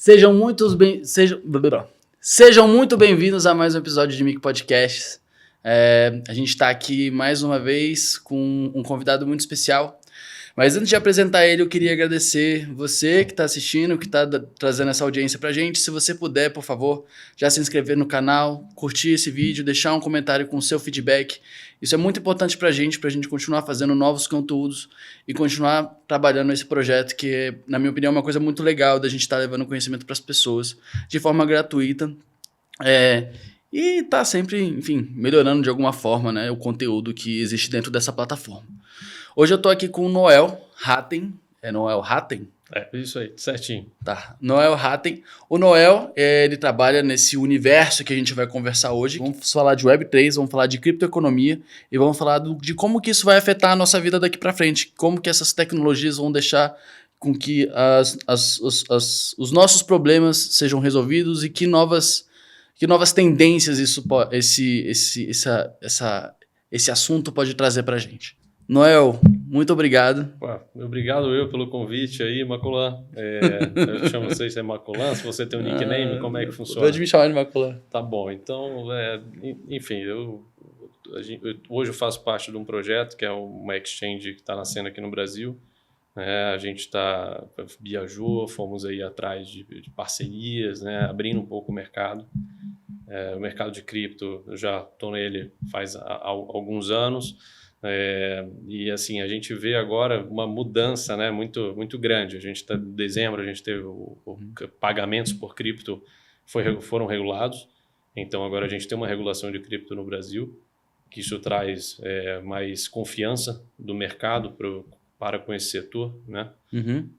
Sejam muito bem, sejam muito bem-vindos a mais um episódio de Mic Podcasts. A gente está aqui mais uma vez com um convidado muito especial. Mas antes de apresentar ele, eu queria agradecer você que está assistindo, que está trazendo essa audiência para a gente. Se você puder, por favor, já se inscrever no canal, curtir esse vídeo, deixar um comentário com o seu feedback. Isso é muito importante para a gente continuar fazendo novos conteúdos e continuar trabalhando esse projeto que, na minha opinião, é uma coisa muito legal da gente estar levando conhecimento para as pessoas de forma gratuita. E tá sempre, enfim, melhorando de alguma forma, né, o conteúdo que existe dentro dessa plataforma. Hoje eu tô aqui com o Noel Hatten. É Noel Hatten? É, isso aí, certinho. Tá, Noel Hatten. O Noel, ele trabalha nesse universo que a gente vai conversar hoje. Vamos falar de Web3, vamos falar de criptoeconomia e vamos falar de como que isso vai afetar a nossa vida daqui para frente. Como que essas tecnologias vão deixar com que os nossos problemas sejam resolvidos e que novas tendências esse assunto pode trazer pra gente. Noel, muito obrigado. Obrigado eu pelo convite aí, Maculan. Eu chamo você de Maculan, se você tem um nickname, como é que funciona? Pode me chamar de Maculan. Tá bom, então, enfim, hoje eu faço parte de um projeto que é uma exchange que está nascendo aqui no Brasil. A gente viajou, fomos aí atrás de parcerias, né, abrindo um pouco o mercado. O mercado de cripto, eu já estou nele faz alguns anos. E assim, a gente vê agora uma mudança, né, muito, muito grande. Em dezembro a gente teve pagamentos por cripto foram regulados. Então agora a gente tem uma regulação de cripto no Brasil, que isso traz mais confiança do mercado para com esse setor, né? Uhum.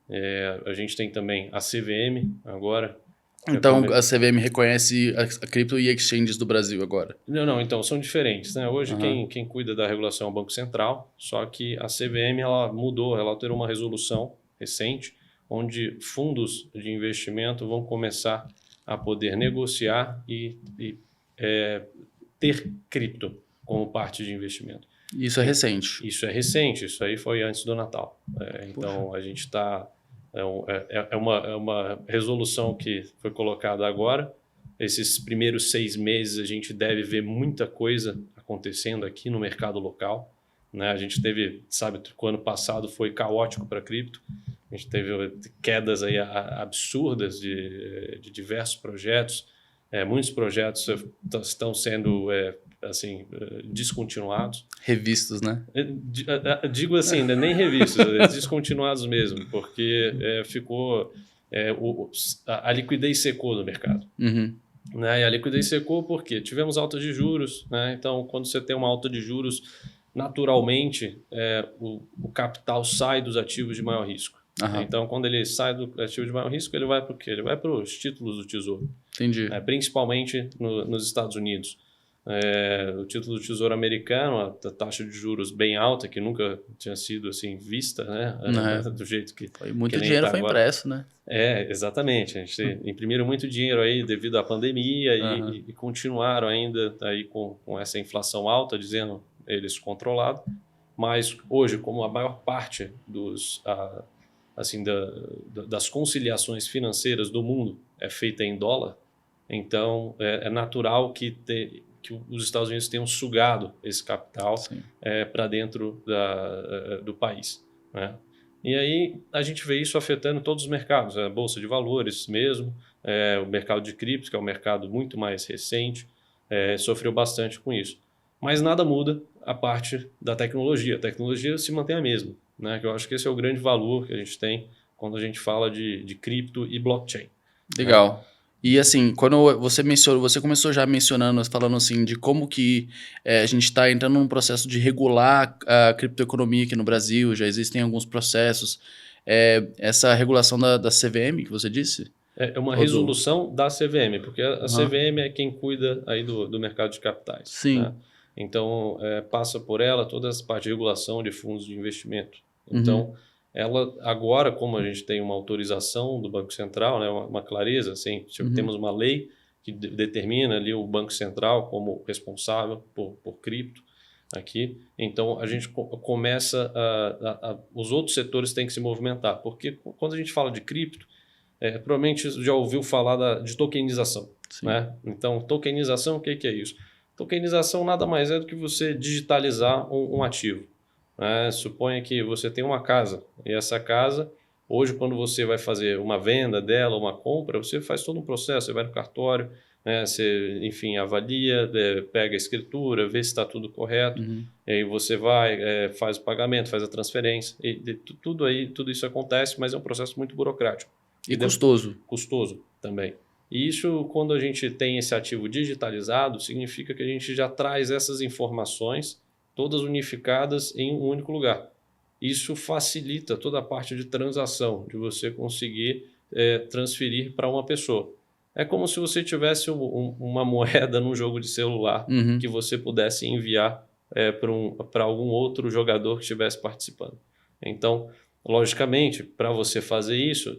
A gente tem também a CVM agora. Então a CVM reconhece a cripto e exchanges do Brasil agora? Não, então são diferentes, né? Hoje quem cuida da regulação é o Banco Central, só que a CVM ela mudou, ela alterou uma resolução recente, onde fundos de investimento vão começar a poder negociar e ter cripto como parte de investimento. Isso é recente? Isso é recente, isso aí foi antes do Natal. Então a gente está... É uma resolução que foi colocada agora. Esses primeiros 6 meses a gente deve ver muita coisa acontecendo aqui no mercado local, né? A gente teve, o ano passado foi caótico para cripto. A gente teve quedas aí absurdas de diversos projetos. Muitos projetos estão sendo descontinuados. Revistos, né? Digo assim, nem revistos, descontinuados mesmo, porque ficou... a liquidez secou no mercado. Uhum. Né? E a liquidez secou porque tivemos alta de juros, né? Então, quando você tem uma alta de juros, naturalmente, o capital sai dos ativos de maior risco. Uhum. Então, quando ele sai do ativo de maior risco, ele vai para o quê? Ele vai para os títulos do Tesouro. Entendi. Principalmente nos Estados Unidos. O título do Tesouro americano, a taxa de juros bem alta, que nunca tinha sido assim vista, né? Do jeito que... Muito dinheiro foi impresso, né? Exatamente. A gente imprimiram muito dinheiro aí devido à pandemia e continuaram ainda aí com essa inflação alta, dizendo eles controlado. Mas hoje, como a maior parte das conciliações financeiras do mundo é feita em dólar, então é natural que os Estados Unidos tenham sugado esse capital para dentro do país, né? E aí a gente vê isso afetando todos os mercados, a Bolsa de Valores mesmo, o mercado de criptos, que é um mercado muito mais recente, sofreu bastante com isso. Mas nada muda a parte da tecnologia. A tecnologia se mantém a mesma, né? Que eu acho que esse é o grande valor que a gente tem quando a gente fala de cripto e blockchain. Legal. Né? E assim, quando você começou já falando assim de como que a gente está entrando num processo de regular a criptoeconomia aqui no Brasil, já existem alguns processos. Essa regulação da CVM que você disse? É uma resolução da CVM, porque a CVM é quem cuida aí do mercado de capitais. Sim. Né? Então, passa por ela toda essa parte de regulação de fundos de investimento. Então, ela agora, como a gente tem uma autorização do Banco Central, né, uma clareza, assim, temos uma lei que determina ali o Banco Central como responsável por cripto aqui. Então, a gente começa os outros setores têm que se movimentar, porque quando a gente fala de cripto, provavelmente já ouviu falar de tokenização. Sim. Né? Então, tokenização, o que é isso? Tokenização nada mais é do que você digitalizar um ativo. Né? Suponha que você tem uma casa, e essa casa, hoje, quando você vai fazer uma venda dela, uma compra, você faz todo um processo, você vai no cartório, né? Você, enfim, avalia, pega a escritura, vê se está tudo correto, e aí você vai, faz o pagamento, faz a transferência, tudo isso acontece, mas é um processo muito burocrático. E custoso. Custoso também. E isso, quando a gente tem esse ativo digitalizado, significa que a gente já traz essas informações todas unificadas em um único lugar. Isso facilita toda a parte de transação, de você conseguir transferir para uma pessoa. É como se você tivesse uma moeda num jogo de celular que você pudesse enviar para algum outro jogador que estivesse participando. Então, logicamente, para você fazer isso,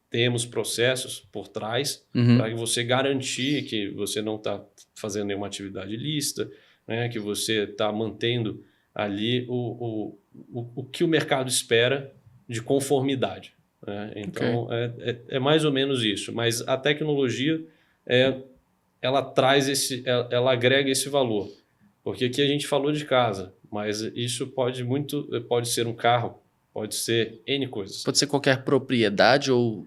temos processos por trás para você garantir que você não está fazendo nenhuma atividade ilícita, né, que você está mantendo ali o que o mercado espera de conformidade. Né? Então, é mais ou menos isso. Mas a tecnologia, ela traz ela agrega esse valor. Porque aqui a gente falou de casa, mas isso pode ser um carro, pode ser N coisas. Pode ser qualquer propriedade ou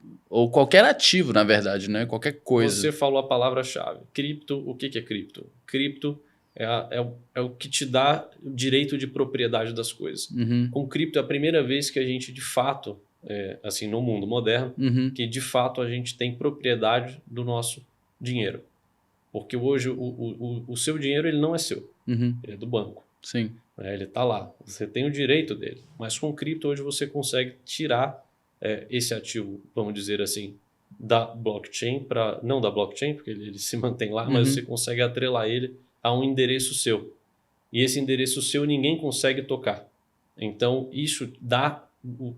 qualquer ativo, na verdade, né? Qualquer coisa. Você falou a palavra-chave. Cripto, o que é cripto? Cripto é o que te dá o direito de propriedade das coisas. Com cripto é a primeira vez que a gente, de fato, assim, no mundo moderno, que de fato a gente tem propriedade do nosso dinheiro. Porque hoje o seu dinheiro ele não é seu, ele é do banco. Sim. Ele está lá, você tem o direito dele. Mas com cripto hoje você consegue tirar esse ativo, vamos dizer assim, da blockchain, não da blockchain, porque ele se mantém lá, mas você consegue atrelar ele a um endereço seu. E esse endereço seu ninguém consegue tocar. Então isso dá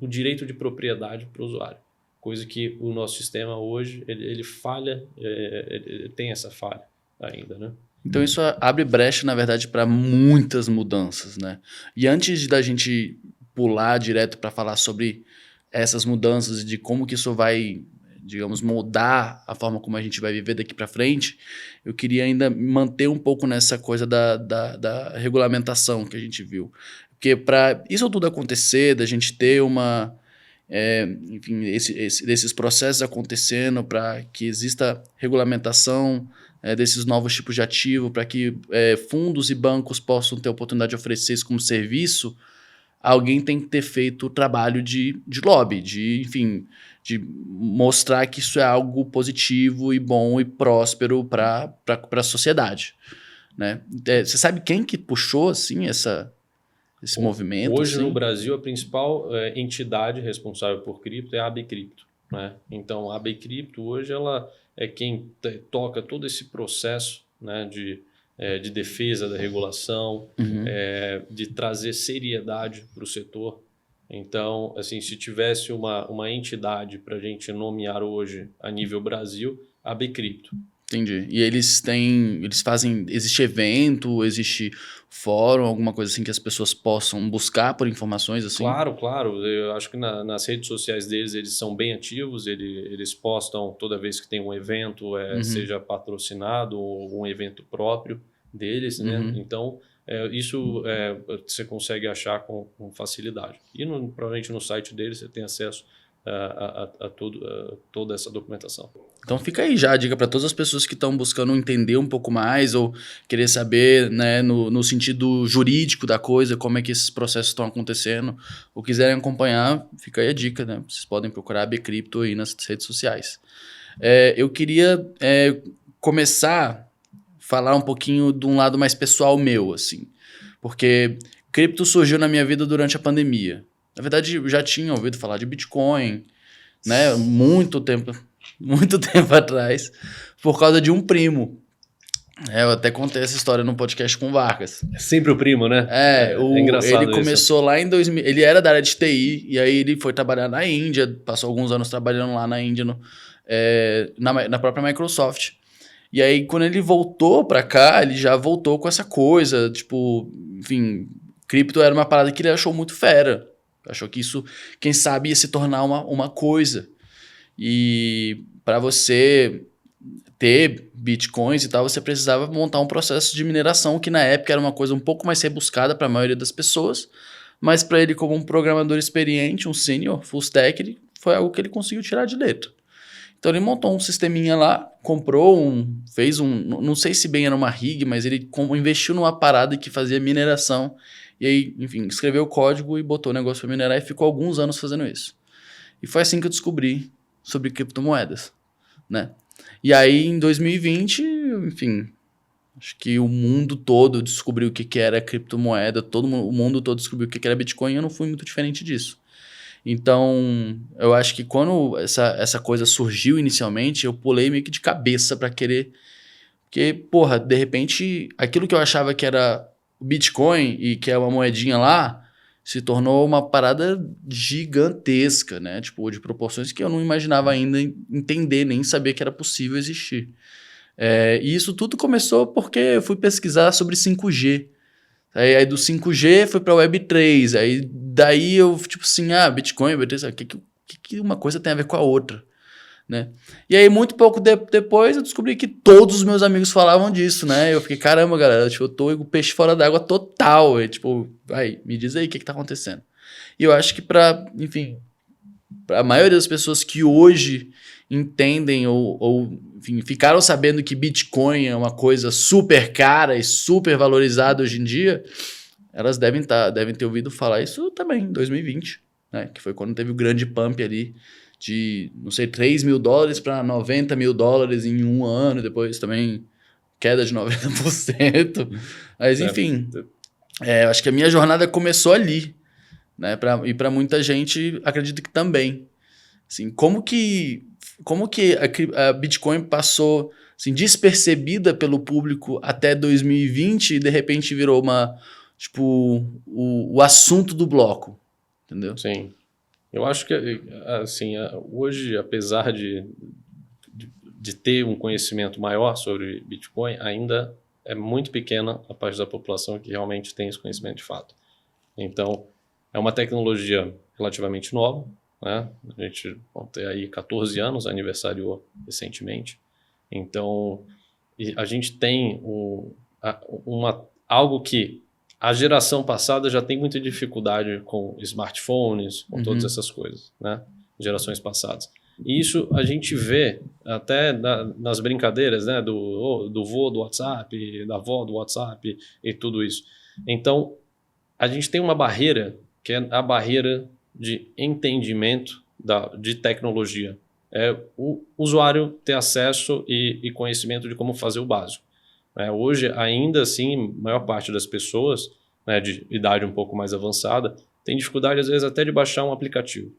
o direito de propriedade para o usuário. Coisa que o nosso sistema hoje, ele falha, ele tem essa falha ainda, né? Então isso abre brecha, na verdade, para muitas mudanças, né? E antes da gente pular direto para falar sobre essas mudanças e de como que isso vai, digamos, mudar a forma como a gente vai viver daqui para frente, eu queria ainda manter um pouco nessa coisa da regulamentação que a gente viu. Porque para isso tudo acontecer, da gente ter enfim, desses processos acontecendo, para que exista regulamentação desses novos tipos de ativo, para que fundos e bancos possam ter a oportunidade de oferecer isso como serviço, alguém tem que ter feito o trabalho de lobby, enfim, de mostrar que isso é algo positivo e bom e próspero para a sociedade. Né? Você sabe quem que puxou assim, esse movimento? Hoje assim? no Brasil a principal entidade responsável por cripto é a AB Cripto. Né? Então a AB Cripto hoje ela é quem toca todo esse processo, né, de defesa da regulação, de trazer seriedade para o setor. Então, assim, se tivesse uma entidade para a gente nomear hoje a nível Brasil, a AB Cripto. Entendi. E eles fazem, existe evento, existe fórum, alguma coisa assim que as pessoas possam buscar por informações assim? Claro. Eu acho que nas redes sociais deles eles são bem ativos, eles postam toda vez que tem um evento, seja patrocinado ou um evento próprio deles, né? Então, isso você consegue achar com facilidade. E provavelmente no site deles você tem acesso a toda essa documentação. Então fica aí já a dica para todas as pessoas que estão buscando entender um pouco mais ou querer saber, né, no sentido jurídico da coisa, como é que esses processos estão acontecendo, ou quiserem acompanhar, fica aí a dica, né? Vocês podem procurar a Bcrypto aí nas redes sociais. Eu queria começar a falar um pouquinho de um lado mais pessoal meu, assim, porque cripto surgiu na minha vida durante a pandemia. Na verdade, eu já tinha ouvido falar de Bitcoin, né, muito tempo atrás, por causa de um primo. Eu até contei essa história no podcast com o Vargas. É sempre o primo, né? É engraçado ele começou lá em 2000, ele era da área de TI, e aí ele foi trabalhar na Índia, passou alguns anos trabalhando lá na Índia, na própria Microsoft. E aí, quando ele voltou pra cá, ele já voltou com essa coisa, tipo, enfim, cripto era uma parada que ele achou muito fera. Achou que isso, quem sabe, ia se tornar uma coisa. E para você ter bitcoins e tal, você precisava montar um processo de mineração que na época era uma coisa um pouco mais rebuscada para a maioria das pessoas, mas para ele como um programador experiente, um senior, full stack, foi algo que ele conseguiu tirar de letra. Então ele montou um sisteminha lá, fez não sei se bem era uma rig, mas ele investiu numa parada que fazia mineração, e aí, enfim, escreveu o código e botou o negócio para minerar e ficou alguns anos fazendo isso. E foi assim que eu descobri sobre criptomoedas, né? E aí, em 2020, enfim, acho que o mundo todo descobriu o que era criptomoeda, o mundo todo descobriu o que era Bitcoin, e eu não fui muito diferente disso. Então, eu acho que quando essa coisa surgiu inicialmente, eu pulei meio que de cabeça para querer... Porque, porra, de repente, aquilo que eu achava que era o Bitcoin e que é uma moedinha lá, se tornou uma parada gigantesca, né? Tipo, de proporções que eu não imaginava ainda entender, nem saber que era possível existir. E isso tudo começou porque eu fui pesquisar sobre 5G. Aí do 5G foi para Web3. Aí daí eu, tipo assim, Bitcoin, Web3, o que uma coisa tem a ver com a outra? Né? E aí, muito pouco depois, eu descobri que todos os meus amigos falavam disso, né? Eu fiquei, caramba, galera, tipo, eu tô o peixe fora d'água total. E, tipo, vai, me diz aí o que tá acontecendo. E eu acho que pra a maioria das pessoas que hoje entendem ou enfim, ficaram sabendo que Bitcoin é uma coisa super cara e super valorizada hoje em dia, elas devem ter ouvido falar isso também em 2020, né? Que foi quando teve o grande pump ali de, não sei, $3 mil para $90 mil em um ano, depois também queda de 90%. Mas, enfim, eu acho que a minha jornada começou ali, né? E para muita gente, acredito que também. Assim, como que a Bitcoin passou assim, despercebida pelo público até 2020 e de repente virou o assunto do bloco, entendeu? Sim. Eu acho que, assim, hoje, apesar de ter um conhecimento maior sobre Bitcoin, ainda é muito pequena a parte da população que realmente tem esse conhecimento de fato. Então, é uma tecnologia relativamente nova, né? A gente vai ter aí 14 anos, aniversariou recentemente. Então, a gente tem algo que a geração passada já tem muita dificuldade com smartphones, com todas essas coisas, né? Gerações passadas. E isso a gente vê até nas brincadeiras, né? Do vô do WhatsApp, da avó do WhatsApp e tudo isso. Então, a gente tem uma barreira que é a barreira de entendimento de tecnologia. É o usuário ter acesso e conhecimento de como fazer o básico. Hoje, ainda assim, a maior parte das pessoas, né, de idade um pouco mais avançada tem dificuldade, às vezes, até de baixar um aplicativo.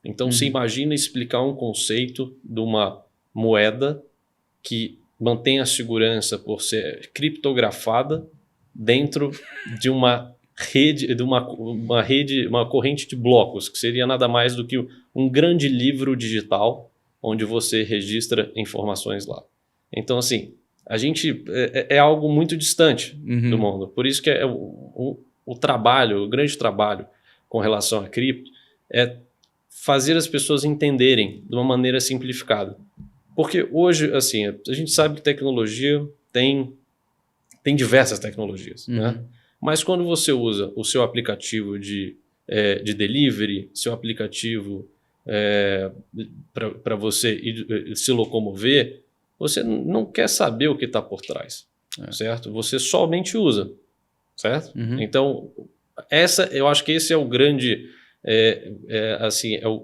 Então, se imagina explicar um conceito de uma moeda que mantém a segurança por ser criptografada dentro de uma rede, uma corrente de blocos, que seria nada mais do que um grande livro digital onde você registra informações lá. Então, assim, a gente é algo muito distante do mundo. Por isso que o trabalho, o grande trabalho com relação a cripto é fazer as pessoas entenderem de uma maneira simplificada. Porque hoje, assim, a gente sabe que tecnologia tem diversas tecnologias, né? Mas quando você usa o seu aplicativo de delivery, seu aplicativo para você se locomover, você não quer saber o que está por trás, certo? Você somente usa, certo? Então, eu acho que esse é o grande,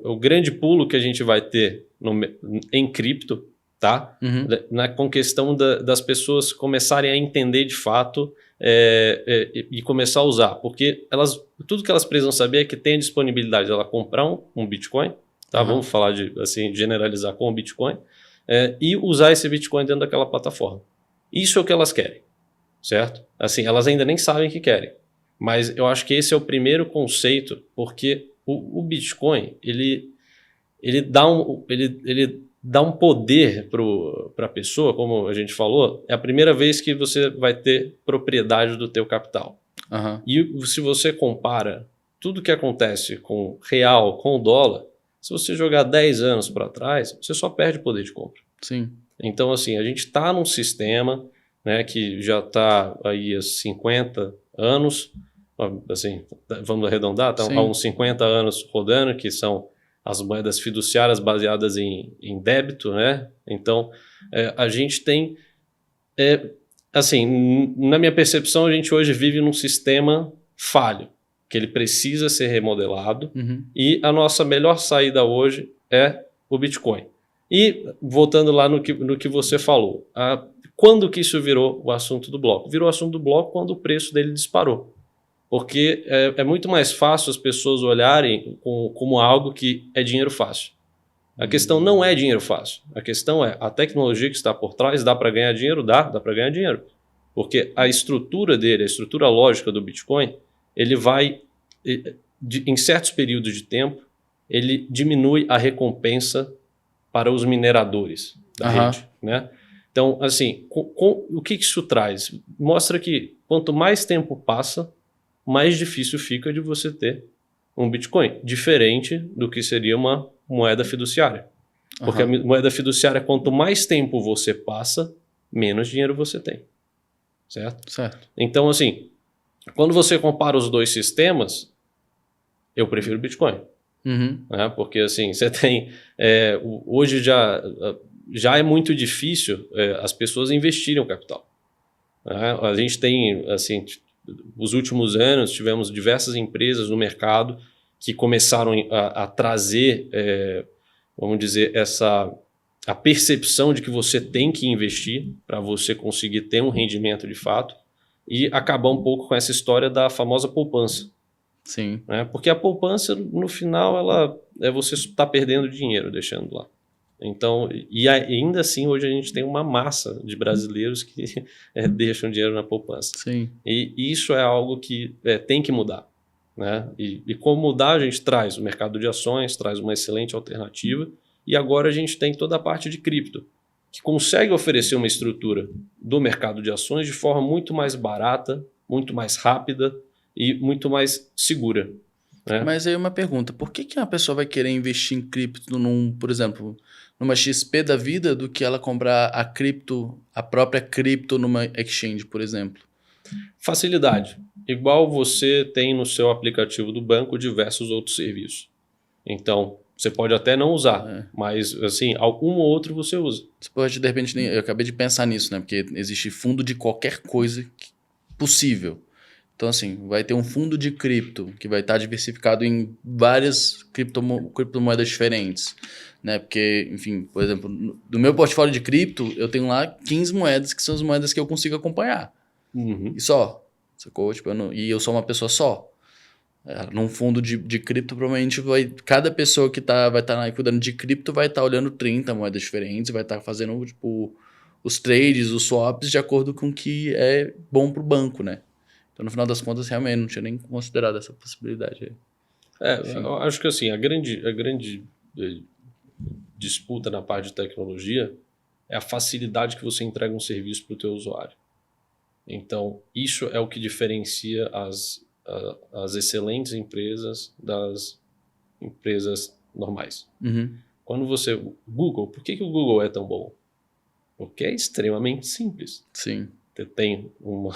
o grande pulo que a gente vai ter em cripto, tá? Com questão das pessoas começarem a entender de fato e começar a usar, porque tudo que elas precisam saber é que tem a disponibilidade de ela comprar um Bitcoin, tá? Vamos falar generalizar com o Bitcoin, e usar esse Bitcoin dentro daquela plataforma. Isso é o que elas querem, certo? Assim, elas ainda nem sabem o que querem, mas eu acho que esse é o primeiro conceito, porque o Bitcoin, ele dá um poder para a pessoa, como a gente falou, é a primeira vez que você vai ter propriedade do teu capital. E se você compara tudo que acontece com real, com o dólar, Se você jogar 10 anos para trás, você só perde poder de compra. Sim. Então, assim, a gente está num sistema, né, que já está aí há 50 anos, assim, vamos arredondar, tá, há uns 50 anos rodando, que são as moedas fiduciárias baseadas em débito, né? Então, a gente tem, assim, na minha percepção, a gente hoje vive num sistema falho, que ele precisa ser remodelado, e a nossa melhor saída hoje é o Bitcoin. E voltando lá no que você falou, quando que isso virou o assunto do bloco? Virou o assunto do bloco quando o preço dele disparou. Porque é muito mais fácil as pessoas olharem como algo que é dinheiro fácil. A questão não é dinheiro fácil. A questão é a tecnologia que está por trás. Dá para ganhar dinheiro? Dá para ganhar dinheiro. Porque a estrutura dele, a estrutura lógica do Bitcoin, ele vai, em certos períodos de tempo, ele diminui a recompensa para os mineradores da rede, né? Então, assim, o que isso traz? Mostra que quanto mais tempo passa, mais difícil fica de você ter um Bitcoin, diferente do que seria uma moeda fiduciária. Porque a moeda fiduciária, quanto mais tempo você passa, menos dinheiro você tem. Certo? Então, assim, quando você compara os dois sistemas, eu prefiro o Bitcoin. Né? Porque, assim, você tem... hoje já é muito difícil as pessoas investirem o capital. Né? A gente tem, assim... Nos últimos anos, tivemos diversas empresas no mercado que começaram a trazer, vamos dizer, a percepção de que você tem que investir para você conseguir ter um rendimento de fato e acabar um pouco com essa história da famosa poupança. Sim. Né? Porque a poupança, no final, ela é você estar perdendo dinheiro deixando lá. Então, e ainda assim, hoje a gente tem uma massa de brasileiros que deixam dinheiro na poupança. Sim. E isso é algo que tem que mudar. Né? E como mudar, a gente traz o mercado de ações, traz uma excelente alternativa, e agora a gente tem toda a parte de cripto, que consegue oferecer uma estrutura do mercado de ações de forma muito mais barata, muito mais rápida e muito mais segura. Né? Mas aí uma pergunta, por que uma pessoa vai querer investir em cripto por exemplo, numa XP da vida do que ela comprar a própria cripto numa exchange, por exemplo? Facilidade. Igual você tem no seu aplicativo do banco diversos outros serviços. Então, você pode até não usar, mas assim, algum ou outro você usa. Você pode, de repente, eu acabei de pensar nisso, né? Porque existe fundo de qualquer coisa possível. Então, assim, vai ter um fundo de cripto que vai estar diversificado em várias criptomoedas diferentes, né? Porque, enfim, por exemplo, do meu portfólio de cripto, eu tenho lá 15 moedas que são as moedas que eu consigo acompanhar. E só, sacou? Tipo, e eu sou uma pessoa só. Num fundo de cripto, provavelmente cada pessoa que vai estar lá cuidando de cripto vai estar olhando 30 moedas diferentes, vai estar fazendo, tipo, os trades, os swaps, de acordo com o que é bom pro banco, né? Então, no final das contas, realmente, não tinha nem considerado essa possibilidade. Eu acho que assim, a grande disputa na parte de tecnologia é a facilidade que você entrega um serviço para o teu usuário. Então, isso é o que diferencia as excelentes empresas das empresas normais. Quando Google, por que o Google é tão bom? Porque é extremamente simples. Sim.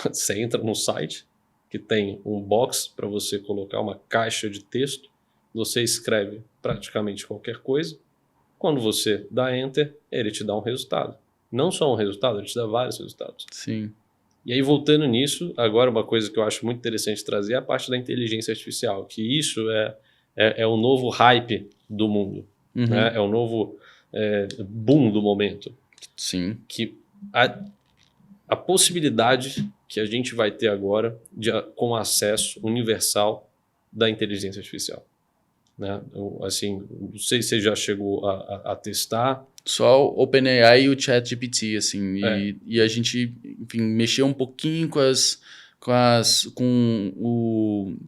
Você entra no site que tem um box para você colocar uma caixa de texto, você escreve praticamente qualquer coisa, quando você dá Enter, ele te dá um resultado. Não só um resultado, ele te dá vários resultados. Sim. E aí, voltando nisso, agora uma coisa que eu acho muito interessante trazer é a parte da inteligência artificial, que isso é o novo hype do mundo, né? É o novo boom do momento. Sim. Que a possibilidade que a gente vai ter agora com acesso universal da inteligência artificial. Né? Assim, não sei se você já chegou a testar. Só o OpenAI e o ChatGPT, assim, e a gente, enfim, mexeu um pouquinho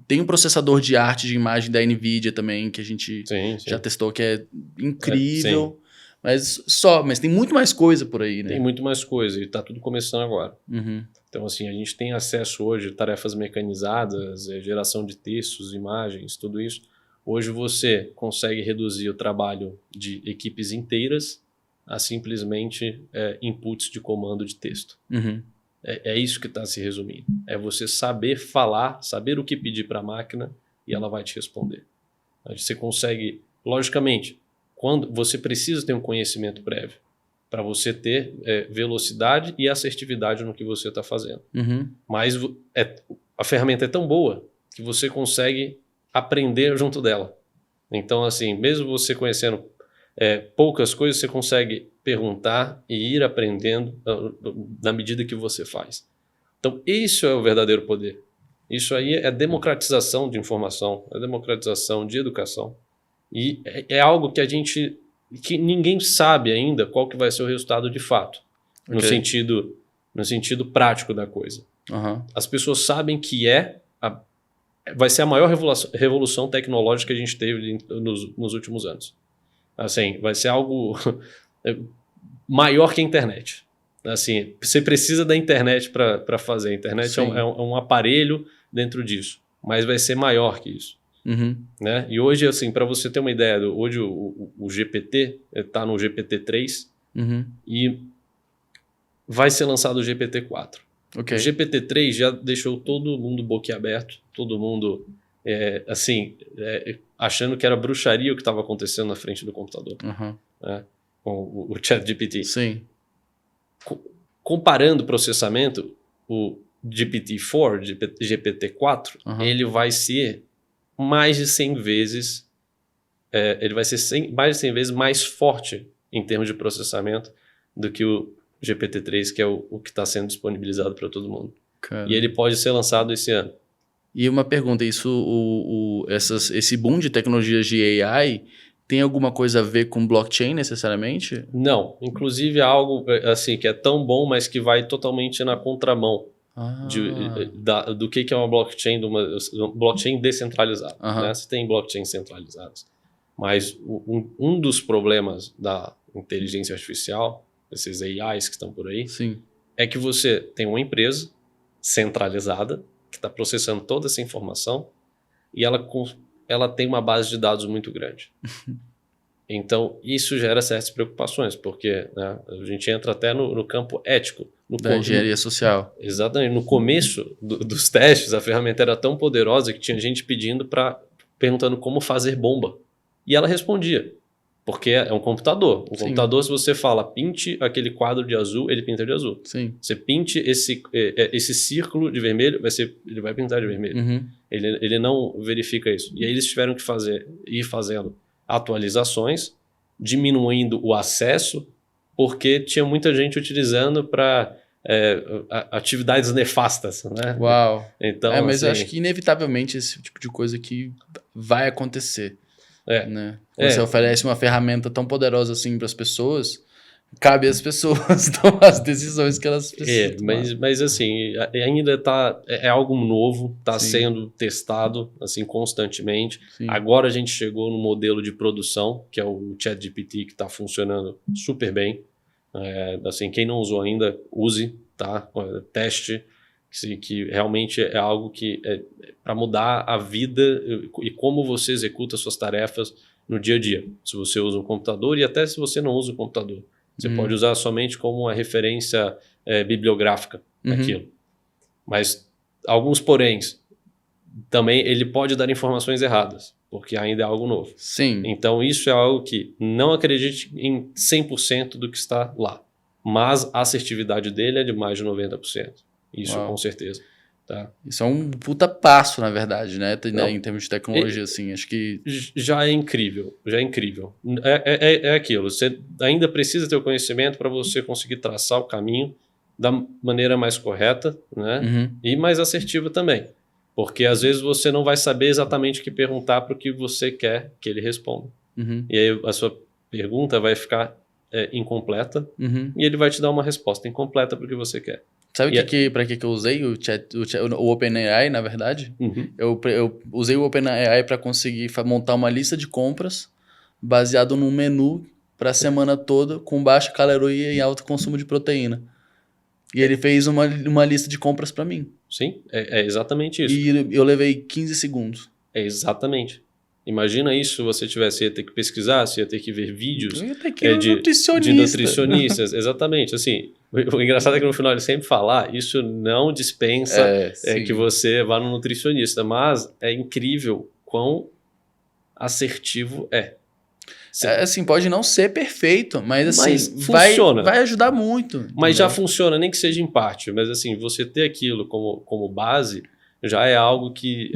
tem um processador de arte de imagem da NVIDIA também, que a gente já testou, que é incrível, mas tem muito mais coisa por aí, né? Tem muito mais coisa, e está tudo começando agora. Então, assim, a gente tem acesso hoje a tarefas mecanizadas, geração de textos, imagens, tudo isso, Hoje você consegue reduzir o trabalho de equipes inteiras a simplesmente inputs de comando de texto. Uhum. É isso que está se resumindo. É você saber falar, saber o que pedir para a máquina e ela vai te responder. Você consegue, logicamente, quando você precisa ter um conhecimento prévio para você ter velocidade e assertividade no que você está fazendo. Uhum. Mas a ferramenta é tão boa que você consegue aprender junto dela. Então, assim, mesmo você conhecendo poucas coisas, você consegue perguntar e ir aprendendo na medida que você faz. Então, isso é o verdadeiro poder. Isso aí é democratização de informação, é democratização de educação. E é algo que ninguém sabe ainda qual que vai ser o resultado de fato, no sentido prático da coisa. Uhum. As pessoas sabem que vai ser a maior revolução tecnológica que a gente teve nos últimos anos. Assim, vai ser algo maior que a internet. Assim, você precisa da internet para fazer. A internet é um aparelho dentro disso, mas vai ser maior que isso. Uhum. Né? E hoje, assim, para você ter uma ideia, hoje o GPT está no GPT-3 e vai ser lançado o GPT-4. Okay. O GPT-3 já deixou todo mundo boquiaberto, todo mundo achando que era bruxaria o que estava acontecendo na frente do computador. Né? Com o ChatGPT. Sim. Comparando o processamento, o GPT-4, GPT-4, ele vai ser mais de 100 vezes mais de 100 vezes mais forte em termos de processamento do que o GPT-3, que é o que está sendo disponibilizado para todo mundo. Caramba. E ele pode ser lançado esse ano. E uma pergunta, esse boom de tecnologias de AI tem alguma coisa a ver com blockchain necessariamente? Não, inclusive é algo assim, que é tão bom, mas que vai totalmente na contramão do que é uma blockchain, de uma blockchain descentralizada. Né? Você tem blockchains centralizadas, mas um dos problemas da inteligência artificial, esses AIs que estão por aí, é que você tem uma empresa centralizada que está processando toda essa informação e ela tem uma base de dados muito grande. Então, isso gera certas preocupações, porque né, a gente entra até no campo ético. Da engenharia social. Exatamente. No começo dos testes, a ferramenta era tão poderosa que tinha gente perguntando como fazer bomba. E ela respondia, porque é um computador. Um computador, se você fala, pinte aquele quadro de azul, ele pinta de azul. Sim. Você pinte esse círculo de vermelho, ele vai pintar de vermelho. Ele não verifica isso. E aí eles tiveram que ir fazendo atualizações, diminuindo o acesso, porque tinha muita gente utilizando para atividades nefastas. Né? Uau! Então, mas eu acho que inevitavelmente esse tipo de coisa que vai acontecer. Né? Quando você oferece uma ferramenta tão poderosa assim para as pessoas, cabe às pessoas tomar as decisões que elas precisam. Mas assim, ainda é algo novo, está sendo testado assim, constantemente. Agora a gente chegou no modelo de produção, que é o ChatGPT, que está funcionando super bem. Assim, quem não usou ainda, use, tá? Teste, que realmente é algo que para mudar a vida e como você executa suas tarefas no dia a dia. Se você usa um computador e até se você não usa o computador. Você pode usar somente como uma referência bibliográfica daquilo. Mas alguns poréns, também ele pode dar informações erradas, porque ainda é algo novo. Sim. Então isso é algo que não acredite em 100% do que está lá. Mas a assertividade dele é de mais de 90%. Isso com certeza. Tá? Isso é um puta passo, na verdade, né? Em termos de tecnologia, assim, acho que... Já é incrível, É aquilo, você ainda precisa ter o conhecimento para você conseguir traçar o caminho da maneira mais correta, né? E mais assertiva também. Porque às vezes você não vai saber exatamente o que perguntar para o que você quer que ele responda. E aí a sua pergunta vai ficar incompleta e ele vai te dar uma resposta incompleta para o que você quer. Sabe para que eu usei o OpenAI, na verdade? Eu usei o OpenAI para conseguir montar uma lista de compras baseado num menu para a semana toda com baixa caloria e alto consumo de proteína. E ele fez uma lista de compras para mim. Sim, é exatamente isso. E eu levei 15 segundos. É exatamente. Imagina isso se você ia ter que pesquisar, você ia ter que ver vídeos Eu ia ter que ir de nutricionista. nutricionistas. Exatamente. Assim, o engraçado é que no final ele sempre fala, isso não dispensa que você vá no nutricionista, mas é incrível quão assertivo é. Assim, pode não ser perfeito, mas assim, funciona. Vai ajudar muito. Mas já funciona, nem que seja em parte. Mas assim, você ter aquilo como base já é algo que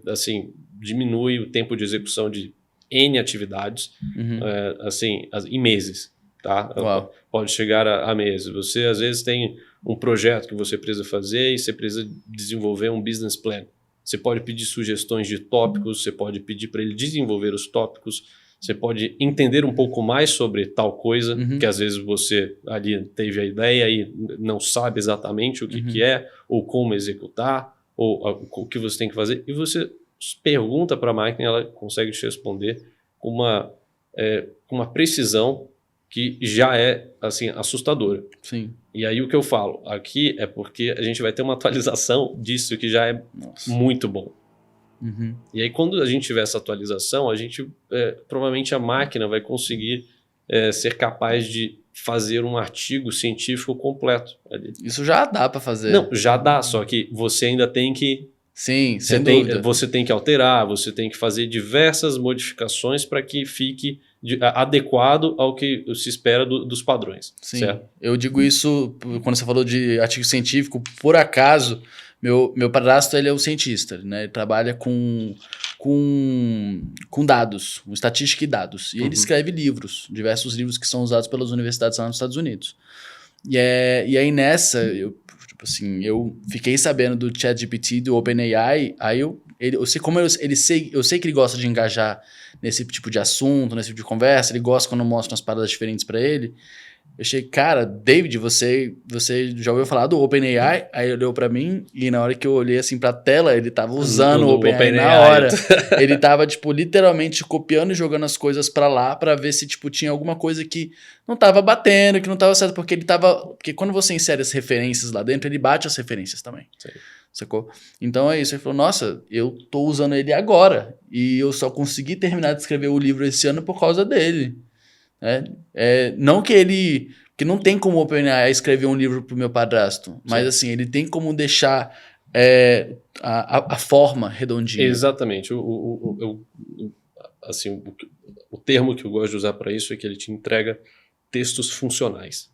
assim, diminui o tempo de execução de N atividades assim, em meses. Tá? Pode chegar a meses. Você às vezes tem um projeto que você precisa fazer e você precisa desenvolver um business plan. Você pode pedir sugestões de tópicos, você pode pedir para ele desenvolver os tópicos, você pode entender um pouco mais sobre tal coisa, que às vezes você ali teve a ideia e não sabe exatamente o que é, ou como executar, ou o que você tem que fazer, e você pergunta para a máquina e ela consegue te responder com uma precisão que já é assim, assustadora. Sim. E aí o que eu falo aqui é porque a gente vai ter uma atualização disso que já é muito bom. E aí quando a gente tiver essa atualização, a gente provavelmente a máquina vai conseguir ser capaz de fazer um artigo científico completo ali. Isso já dá para fazer. Não, já dá, só que você ainda tem que... Sim, sem dúvida. Você tem que alterar, você tem que fazer diversas modificações para que fique adequado ao que se espera dos padrões. Sim, certo? Eu digo isso quando você falou de artigo científico, por acaso, meu padrasto ele é um cientista, né? Ele trabalha com dados, com estatística e dados. E ele escreve livros, diversos livros que são usados pelas universidades lá nos Estados Unidos. E aí nessa, eu fiquei sabendo do ChatGPT, do OpenAI, aí eu sei que ele gosta de engajar nesse tipo de assunto, nesse tipo de conversa, ele gosta quando eu mostro umas paradas diferentes para ele. Eu achei, cara, David, você já ouviu falar do OpenAI? Aí ele olhou para mim e na hora que eu olhei assim pra tela, ele tava usando o OpenAI na hora. Ele tava, tipo, literalmente copiando e jogando as coisas para lá para ver se, tipo, tinha alguma coisa que não tava batendo, que não tava certo, porque quando você insere as referências lá dentro, ele bate as referências também. Sim. Sacou? Então é isso. Ele falou, nossa, eu tô usando ele agora e eu só consegui terminar de escrever o livro esse ano por causa dele. Não que não tem como o OpenAI escrever um livro pro meu padrasto, mas assim, ele tem como deixar a forma redondinha. Exatamente. Assim, o termo que eu gosto de usar para isso é que ele te entrega textos funcionais.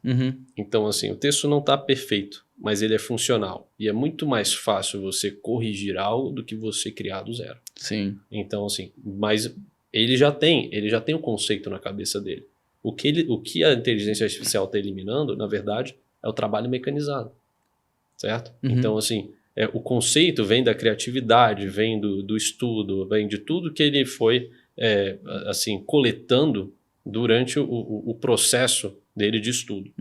Então, assim, o texto não está perfeito, mas ele é funcional. E é muito mais fácil você corrigir algo do que você criar do zero. Sim. Então, assim, mas ele já tem o conceito na cabeça dele. O que a inteligência artificial está eliminando, na verdade, é o trabalho mecanizado. Certo? Então, assim, o conceito vem da criatividade, vem do estudo, vem de tudo que ele foi assim, coletando durante o processo dele de estudo.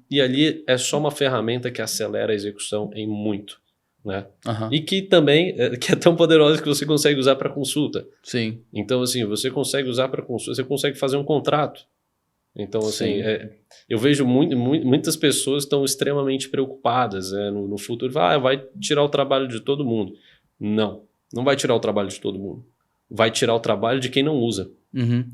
E ali é só uma ferramenta que acelera a execução em muito. Né? E que também que é tão poderosa que você consegue usar para consulta. Sim. Então, assim, você consegue usar para consulta, você consegue fazer um contrato. Então, assim, eu vejo muitas pessoas estão extremamente preocupadas no futuro. Vai tirar o trabalho de todo mundo. Não vai tirar o trabalho de todo mundo. Vai tirar o trabalho de quem não usa.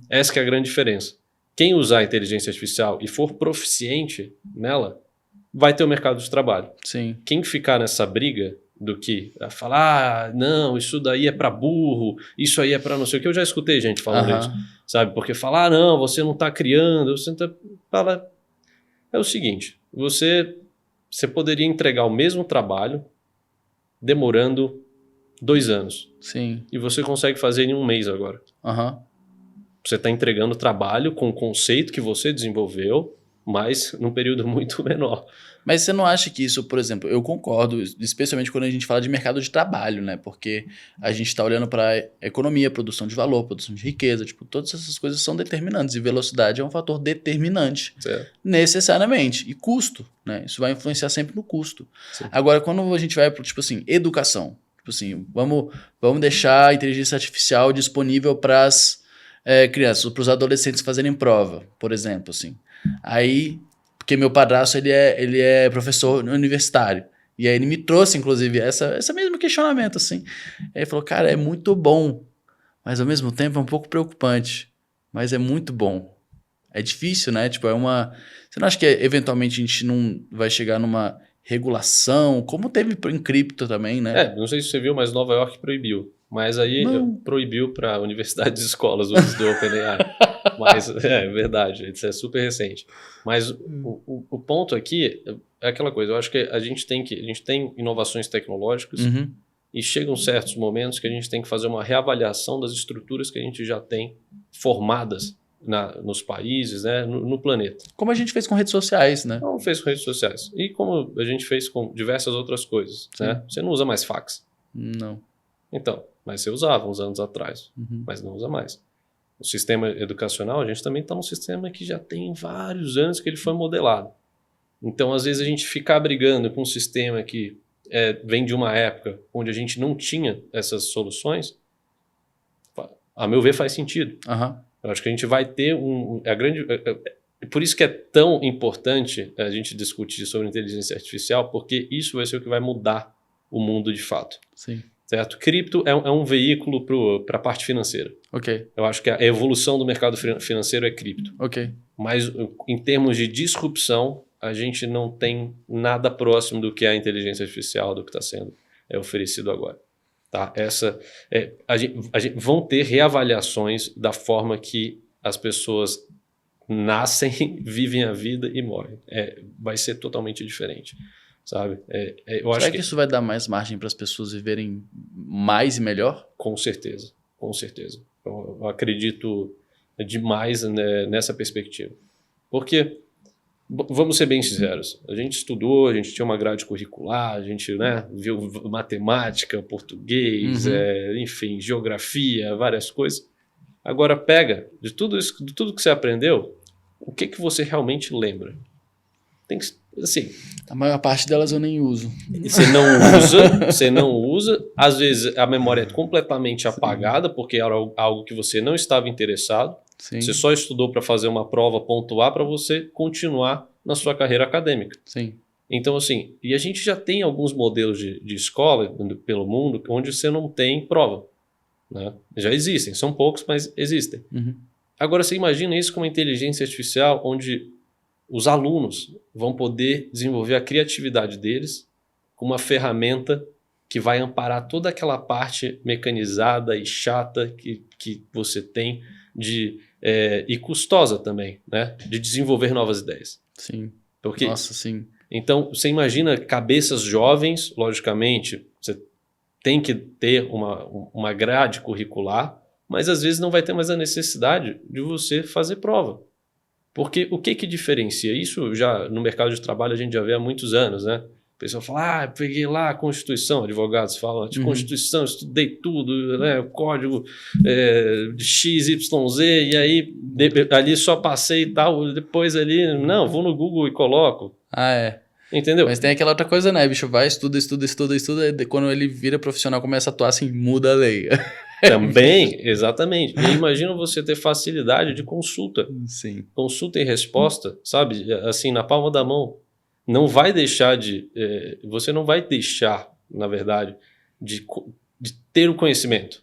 Essa que é a grande diferença. Quem usar a inteligência artificial e for proficiente nela, vai ter o mercado de trabalho. Sim. Quem ficar nessa briga do que falar, não, isso daí é para burro, isso aí é para não sei o que, eu já escutei gente falando isso, sabe? Porque falar, não, você não está criando, você não fala, é o seguinte, você poderia entregar o mesmo trabalho demorando 2 anos. Sim. E você consegue fazer em 1 mês agora. Você está entregando trabalho com o conceito que você desenvolveu, mas num período muito menor. Mas você não acha que isso, por exemplo, eu concordo, especialmente quando a gente fala de mercado de trabalho, né? Porque a gente está olhando para economia, produção de valor, produção de riqueza, tipo, todas essas coisas são determinantes e velocidade é um fator determinante, necessariamente. E custo, né? Isso vai influenciar sempre no custo. Sim. Agora, quando a gente vai para, tipo assim, educação, tipo assim, vamos deixar a inteligência artificial disponível para as crianças, para os adolescentes fazerem prova, por exemplo, assim. Aí, porque meu padrasto ele é professor universitário. E aí ele me trouxe, inclusive, esse mesmo questionamento, assim. Aí ele falou, cara, é muito bom mas ao mesmo tempo é um pouco preocupante. Mas é muito bom. É difícil, né? Tipo, você não acha que eventualmente a gente não vai chegar numa regulação, como teve em cripto também, né? Não sei se você viu, mas Nova York proibiu. Mas aí Não. proibiu para universidades e escolas o uso do OpenAI. Mas é verdade, isso é super recente. Mas o ponto aqui é aquela coisa, eu acho que a gente tem inovações tecnológicas e chegam certos momentos que a gente tem que fazer uma reavaliação das estruturas que a gente já tem formadas nos países, né, no planeta. Como a gente fez com redes sociais, né? Não fez com redes sociais. E como a gente fez com diversas outras coisas. Né? Você não usa mais fax. Não. Então, mas você usava uns anos atrás, mas não usa mais. O sistema educacional, a gente também está num sistema que já tem vários anos que ele foi modelado. Então, às vezes, a gente ficar brigando com um sistema que vem de uma época onde a gente não tinha essas soluções, a meu ver, faz sentido. Eu acho que a gente vai ter por isso que é tão importante a gente discutir sobre inteligência artificial, porque isso vai ser o que vai mudar o mundo de fato. Sim. Certo? Cripto é um veículo para a parte financeira. Ok. Eu acho que a evolução do mercado financeiro é cripto. Ok. Mas em termos de disrupção, a gente não tem nada próximo do que é a inteligência artificial, do que está sendo oferecido agora. Tá? Vão ter reavaliações da forma que as pessoas nascem, vivem a vida e morrem. Vai ser totalmente diferente. Sabe? Será que isso vai dar mais margem para as pessoas viverem mais e melhor? Com certeza, com certeza. Eu acredito demais, né, nessa perspectiva. Porque, vamos ser bem sinceros, a gente estudou, a gente tinha uma grade curricular, a gente, né, viu matemática, português, enfim, geografia, várias coisas. Agora pega, de tudo que você aprendeu, o que você realmente lembra? Tem que, assim, a maior parte delas eu nem uso. Você não usa. Às vezes a memória é completamente apagada porque era algo que você não estava interessado. Sim. Você só estudou para fazer uma prova, pontuar para você continuar na sua carreira acadêmica. Sim. Então, assim, e a gente já tem alguns modelos de escola pelo mundo onde você não tem prova. Né? Já existem, são poucos, mas existem. Agora, você imagina isso com uma inteligência artificial onde os alunos vão poder desenvolver a criatividade deles com uma ferramenta que vai amparar toda aquela parte mecanizada e chata que você tem e custosa também, né? De desenvolver novas ideias. Sim. Porque, nossa, sim. Então, você imagina cabeças jovens, logicamente, você tem que ter uma grade curricular, mas às vezes não vai ter mais a necessidade de você fazer prova. Porque o que diferencia? Isso já no mercado de trabalho a gente já vê há muitos anos, né? O pessoal fala, peguei lá a Constituição, advogados falam, de Constituição, estudei tudo, né? Código de X, Y, Z, e aí ali só passei e tal, depois ali, não, vou no Google e coloco. Entendeu? Mas tem aquela outra coisa, né, bicho? Vai, estuda, e quando ele vira profissional, começa a atuar assim, muda a lei. Também, exatamente. E imagina você ter facilidade de consulta. Sim. Consulta e resposta, sabe? Assim, na palma da mão. Não vai deixar você não vai deixar, na verdade, de ter o conhecimento.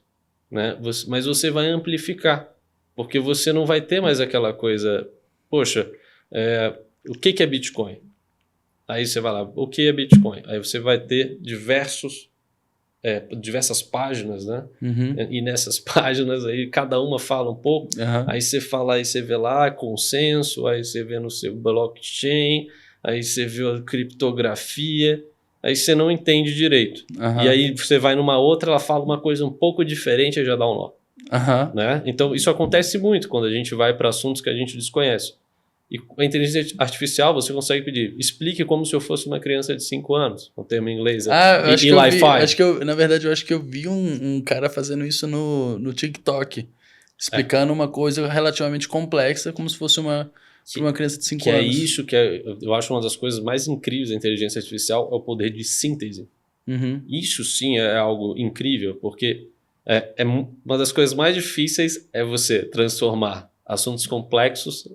Né? Mas você vai amplificar. Porque você não vai ter mais aquela coisa... Poxa, o que é Bitcoin? Aí você vai lá, o que é Bitcoin? Aí você vai ter diversas páginas, né? E nessas páginas aí cada uma fala um pouco. Aí você fala, aí você vê lá consenso, aí você vê no seu blockchain, aí você vê a criptografia, aí você não entende direito. E aí você vai numa outra, ela fala uma coisa um pouco diferente, aí já dá um nó. Né? Então isso acontece muito quando a gente vai para assuntos que a gente desconhece. E a inteligência artificial, você consegue pedir, explique como se eu fosse uma criança de 5 anos, um termo em inglês. Na verdade, eu acho que eu vi um cara fazendo isso no TikTok, explicando uma coisa relativamente complexa, como se fosse uma criança de 5 anos. É isso que eu acho uma das coisas mais incríveis da inteligência artificial, é o poder de síntese. Isso sim é algo incrível, porque uma das coisas mais difíceis é você transformar assuntos complexos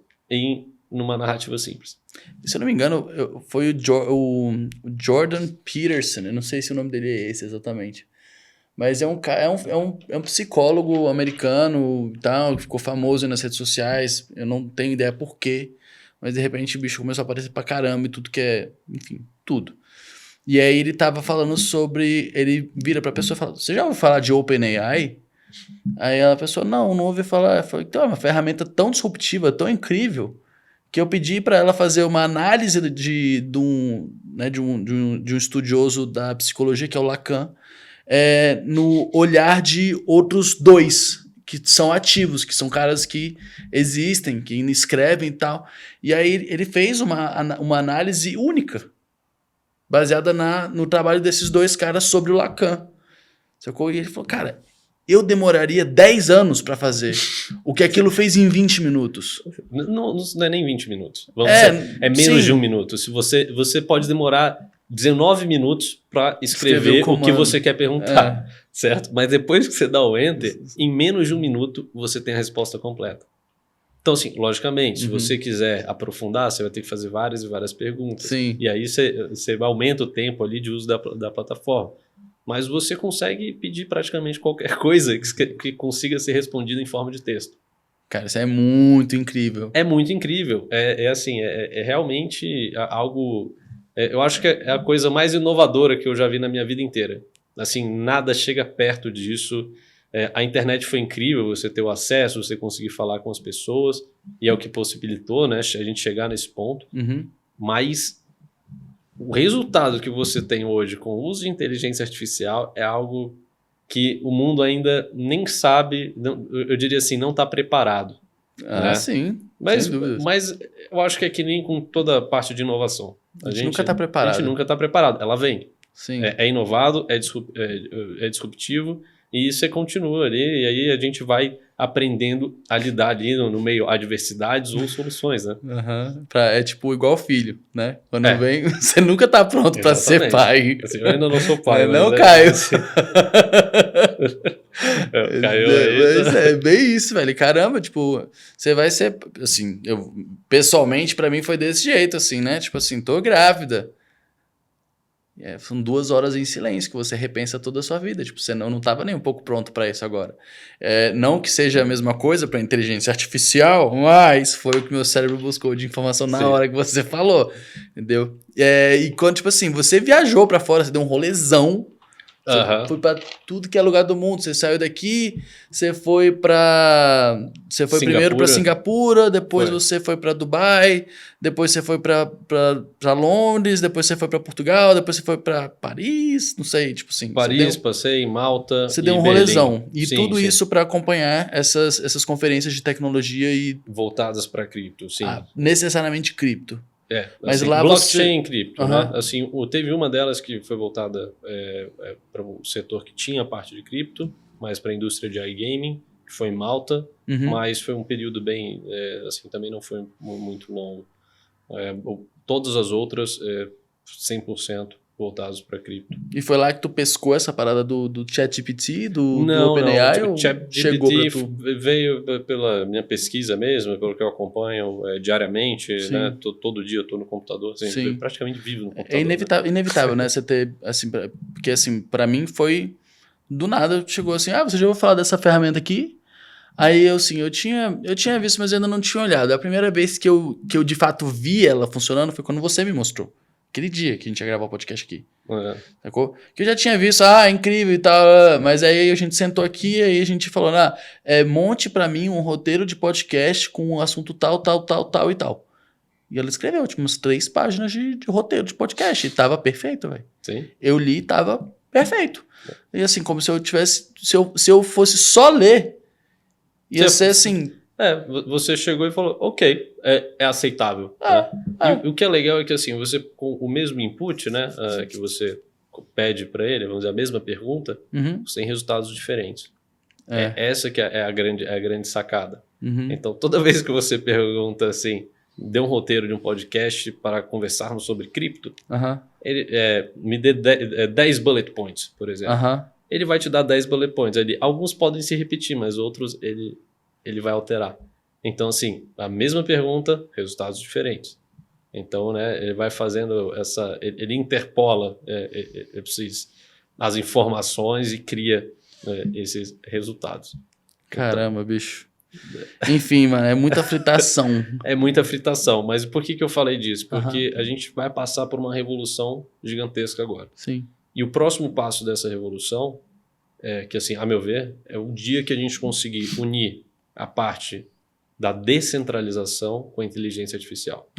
numa narrativa simples. Se eu não me engano, foi o Jordan Peterson, eu não sei se o nome dele é esse exatamente, Mas é um psicólogo americano e tal, que ficou famoso nas redes sociais. Eu não tenho ideia por quê. Mas de repente o bicho começou a aparecer pra caramba e tudo que é... Enfim, tudo. E aí ele tava falando sobre... Ele vira pra pessoa e fala, você já ouviu falar de OpenAI? Aí a pessoa, não ouvi falar. Eu falei, então, é uma ferramenta tão disruptiva, tão incrível, que eu pedi para ela fazer uma análise de um estudioso da psicologia, que é o Lacan, no olhar de outros dois, que são ativos, que são caras que existem, que escrevem e tal. E aí ele fez uma análise única, baseada no trabalho desses dois caras sobre o Lacan. Sacou? E ele falou, cara, eu demoraria 10 anos para fazer o que aquilo fez em 20 minutos. Não é nem 20 minutos. É menos de um minuto. Se você pode demorar 19 minutos para escrever o que você quer perguntar, certo? Mas depois que você dá o enter, em menos de um minuto você tem a resposta completa. Então, assim, logicamente, se você quiser aprofundar, você vai ter que fazer várias e várias perguntas. Sim. E aí você aumenta o tempo ali de uso da plataforma. Mas você consegue pedir praticamente qualquer coisa que consiga ser respondida em forma de texto. Cara, isso é muito incrível. É muito incrível. É realmente algo... eu acho que é a coisa mais inovadora que eu já vi na minha vida inteira. Assim, nada chega perto disso. A internet foi incrível, você ter o acesso, você conseguir falar com as pessoas, e é o que possibilitou, né, a gente chegar nesse ponto. Uhum. Mas o resultado que você tem hoje com o uso de inteligência artificial é algo que o mundo ainda nem sabe, eu diria assim, não está preparado. Ah, né? Sim. Mas eu acho que é que nem com toda a parte de inovação. A gente nunca está preparado. A gente nunca está preparado. Ela vem. Sim. É inovado, é disruptivo, e você continua ali, e aí a gente vai aprendendo a lidar ali no meio adversidades ou soluções, né? Uhum. É tipo igual filho, né? Quando vem, você nunca tá pronto para ser pai. Assim, eu ainda não sou pai. Não, Caio. Caio aí. É bem isso, velho. Caramba, tipo, você vai ser, assim, pessoalmente para mim foi desse jeito, assim, né? Tipo assim, tô grávida. São 2 horas em silêncio que você repensa toda a sua vida. Tipo, você não estava nem um pouco pronto para isso agora. Não que seja a mesma coisa para inteligência artificial, mas foi o que meu cérebro buscou de informação na hora que você falou. Entendeu? E quando, tipo assim, você viajou para fora, você deu um rolezão. Você foi para tudo que é lugar do mundo. Você saiu daqui, você foi primeiro para Singapura, depois você foi para Dubai, depois você foi para Londres, depois você foi para Portugal, depois você foi para Paris, não sei, tipo assim. Paris, passei em Malta. Você deu um rolezão. E tudo isso para acompanhar essas conferências de tecnologia e voltadas para cripto, sim. Necessariamente cripto. Mas lá blockchain, cripto, né? Assim, teve uma delas que foi voltada para um setor que tinha parte de cripto, mas para a indústria de iGaming, que foi em Malta, mas foi um período bem, assim, também não foi muito longo. Todas as outras, 100% voltados para cripto. E foi lá que tu pescou essa parada do ChatGPT, do OpenAI? Não, o ChatGPT veio pela minha pesquisa mesmo, pelo que eu acompanho diariamente, né? Todo dia eu estou no computador, assim, eu praticamente vivo no computador. É inevitável, né? Você ter, assim, porque assim, para mim foi do nada, chegou assim, você já ouviu falar dessa ferramenta aqui? Aí eu tinha visto, mas eu ainda não tinha olhado. A primeira vez que eu de fato vi ela funcionando foi quando você me mostrou. Aquele dia que a gente ia gravar o podcast aqui. Sacou? Que eu já tinha visto, é incrível e tal, mas aí a gente sentou aqui e aí a gente falou, monte pra mim um roteiro de podcast com um assunto tal e tal. E ela escreveu, tipo, umas 3 páginas de roteiro de podcast e tava perfeito, velho. Eu li e tava perfeito. E assim, como se eu tivesse, se eu fosse só ler, ia ser assim... você chegou e falou, ok, é aceitável. Né? E o que é legal é que assim, você com o mesmo input, né, que você pede para ele, vamos dizer, a mesma pergunta, você tem resultados diferentes. Essa que é a grande sacada. Então, toda vez que você pergunta assim, dê um roteiro de um podcast para conversarmos sobre cripto, ele, me dê 10 bullet points, por exemplo. Ele vai te dar 10 bullet points. Alguns podem se repetir, mas outros ele vai alterar. Então, assim, a mesma pergunta, resultados diferentes. Então, né, ele vai fazendo ele interpola esses as informações e cria esses resultados. Caramba, bicho. Enfim, mano, é muita fritação. É muita fritação, mas por que eu falei disso? Porque a gente vai passar por uma revolução gigantesca agora. Sim. E o próximo passo dessa revolução, que assim, a meu ver, é o dia que a gente conseguir unir a parte da descentralização com a inteligência artificial.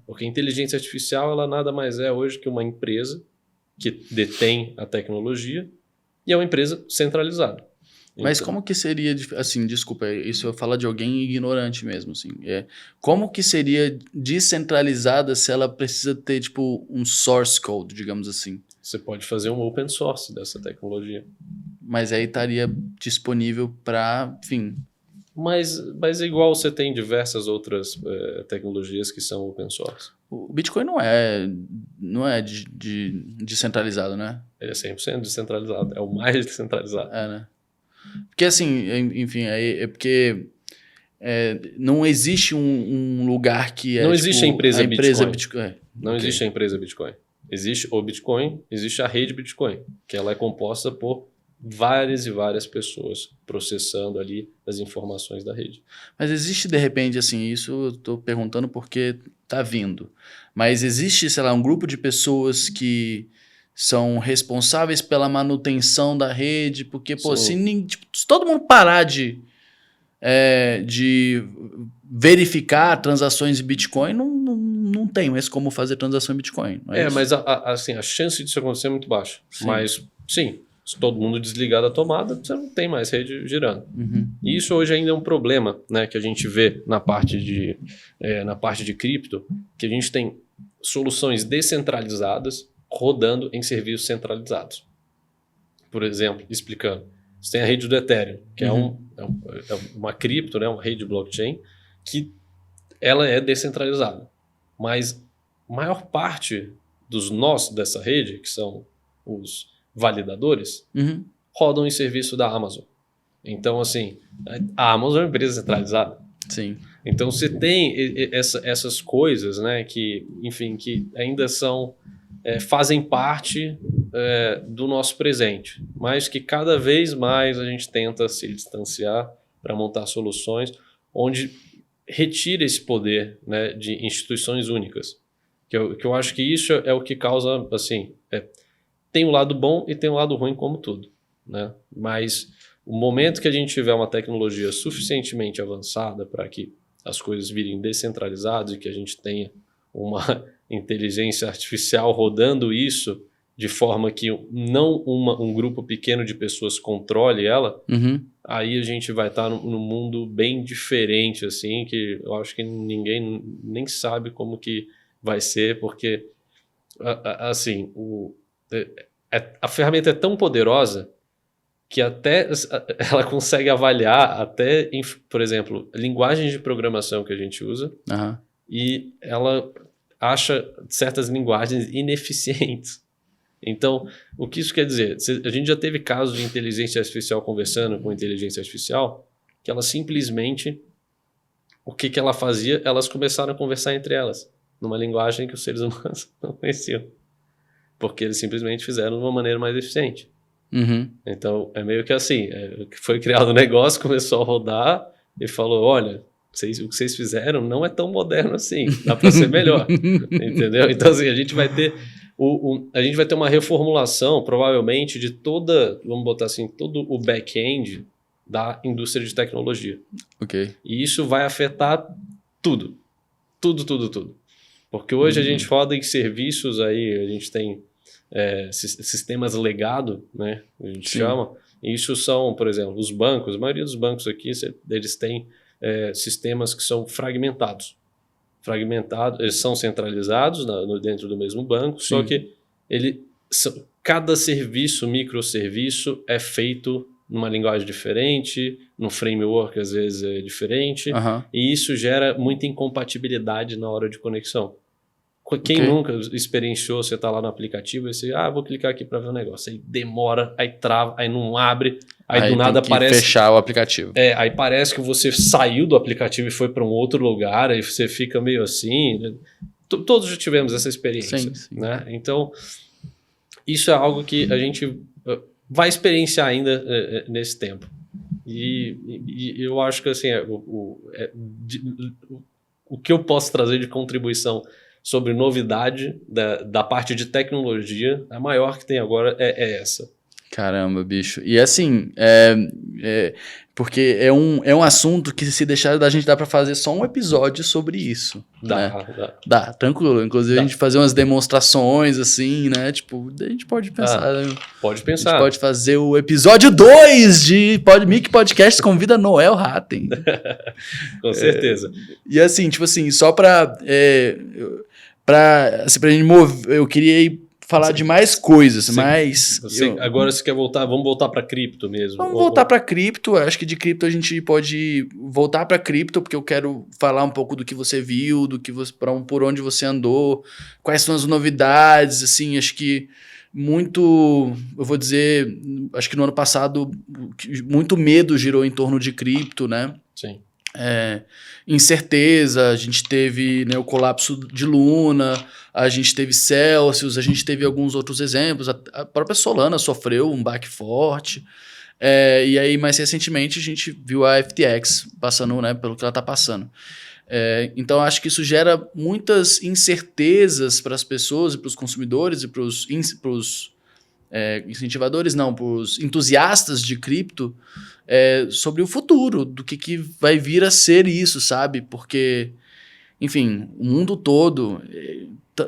Porque a inteligência artificial, ela nada mais é hoje que uma empresa que detém a tecnologia e é uma empresa centralizada. Mas como que seria, assim, desculpa, isso eu falo de alguém ignorante mesmo, assim, como que seria descentralizada se ela precisa ter, tipo, um source code, digamos assim? Você pode fazer um open source dessa tecnologia. Mas aí estaria disponível para, enfim... Mas igual você tem diversas outras tecnologias que são open source. O Bitcoin não é descentralizado, né? Ele é 100% descentralizado, é o mais descentralizado. Né? Porque assim, enfim, é porque não existe um lugar que não existe tipo, a empresa Bitcoin. Não existe a empresa Bitcoin. Existe o Bitcoin, existe a rede Bitcoin, que ela é composta por várias e várias pessoas processando ali as informações da rede. Mas existe de repente, assim, isso eu estou perguntando porque está vindo, mas existe, sei lá, um grupo de pessoas que são responsáveis pela manutenção da rede, porque, pô, se todo mundo parar de verificar transações de Bitcoin, não tem mais como fazer transação em Bitcoin. Mas assim, a chance disso acontecer é muito baixa. Sim. Mas, sim, se todo mundo desligar da tomada, você não tem mais rede girando. E isso hoje ainda é um problema, né, que a gente vê na parte de cripto, que a gente tem soluções descentralizadas rodando em serviços centralizados. Por exemplo, explicando, você tem a rede do Ethereum, que é uma cripto, né, uma rede blockchain, que ela é descentralizada. Mas a maior parte dos nós dessa rede, que são os validadores, rodam em serviço da Amazon. Então, assim, a Amazon é uma empresa centralizada. Sim. Então, você tem essas coisas, né, que, enfim, que ainda fazem parte do nosso presente, mas que cada vez mais a gente tenta se distanciar para montar soluções onde retira esse poder, né, de instituições únicas. Que eu acho que isso é o que causa, assim, tem um lado bom e tem um lado ruim como tudo, né? Mas o momento que a gente tiver uma tecnologia suficientemente avançada para que as coisas virem descentralizadas e que a gente tenha uma inteligência artificial rodando isso de forma que não um grupo pequeno de pessoas controle ela, aí a gente vai estar num mundo bem diferente, assim, que eu acho que ninguém nem sabe como que vai ser, porque assim, a ferramenta é tão poderosa que até ela consegue avaliar até, por exemplo, linguagens de programação que a gente usa, e ela acha certas linguagens ineficientes. Então, o que isso quer dizer? A gente já teve casos de inteligência artificial conversando com inteligência artificial, que ela simplesmente, o que ela fazia? Elas começaram a conversar entre elas, numa linguagem que os seres humanos não conheciam. Porque eles simplesmente fizeram de uma maneira mais eficiente. Então, é meio que assim, foi criado um negócio, começou a rodar e falou, olha, o que vocês fizeram não é tão moderno assim, dá para ser melhor. Entendeu? Então, assim, a gente vai ter uma reformulação, provavelmente, de vamos botar assim, todo o back-end da indústria de tecnologia. E isso vai afetar tudo. Tudo. Porque hoje a gente roda em serviços aí, a gente tem sistemas legado, né? A gente chama. E isso são, por exemplo, os bancos. A maioria dos bancos aqui, eles têm sistemas que são fragmentados. Eles são centralizados dentro do mesmo banco, só que cada serviço, microserviço, é feito numa linguagem diferente, num framework às vezes é diferente, e isso gera muita incompatibilidade na hora de conexão. Quem nunca experienciou, você está lá no aplicativo e você, vou clicar aqui para ver o negócio, aí demora, aí trava, aí não abre, aí do nada parece... fechar o aplicativo. Aí parece que você saiu do aplicativo e foi para um outro lugar, aí você fica meio assim, né? Todos já tivemos essa experiência, Sim. né? Então, isso é algo que a gente vai experienciar ainda nesse tempo. E eu acho que assim, o que eu posso trazer de contribuição sobre novidade da parte de tecnologia, a maior que tem agora é essa. Caramba, bicho. E assim, porque é um assunto que se deixar da gente dá pra fazer só um episódio sobre isso. Dá, tranquilo. Inclusive a gente fazer umas demonstrações assim, né? Tipo, a gente pode pensar. Pode pensar. A gente pode fazer o episódio 2 de Mic Podcast convida Noel Hatten. Com certeza. E assim, tipo assim, só pra gente mover, eu queria falar de mais coisas, mas... Agora você quer voltar, vamos voltar para cripto mesmo. Vamos voltar para cripto, acho que de cripto a gente pode voltar para cripto, porque eu quero falar um pouco do que você viu, por onde você andou, quais são as novidades, assim, acho que eu vou dizer, acho que no ano passado muito medo girou em torno de cripto, né? Sim. Incerteza, a gente teve, né, o colapso de Luna, a gente teve Celsius, a gente teve alguns outros exemplos, a própria Solana sofreu um baque forte, e aí mais recentemente a gente viu a FTX passando, né, pelo que ela está passando. Então acho que isso gera muitas incertezas para as pessoas e para os consumidores e para os incentivadores, não, para os entusiastas de cripto, sobre o futuro, do que vai vir a ser isso, sabe? Porque, enfim, o mundo todo,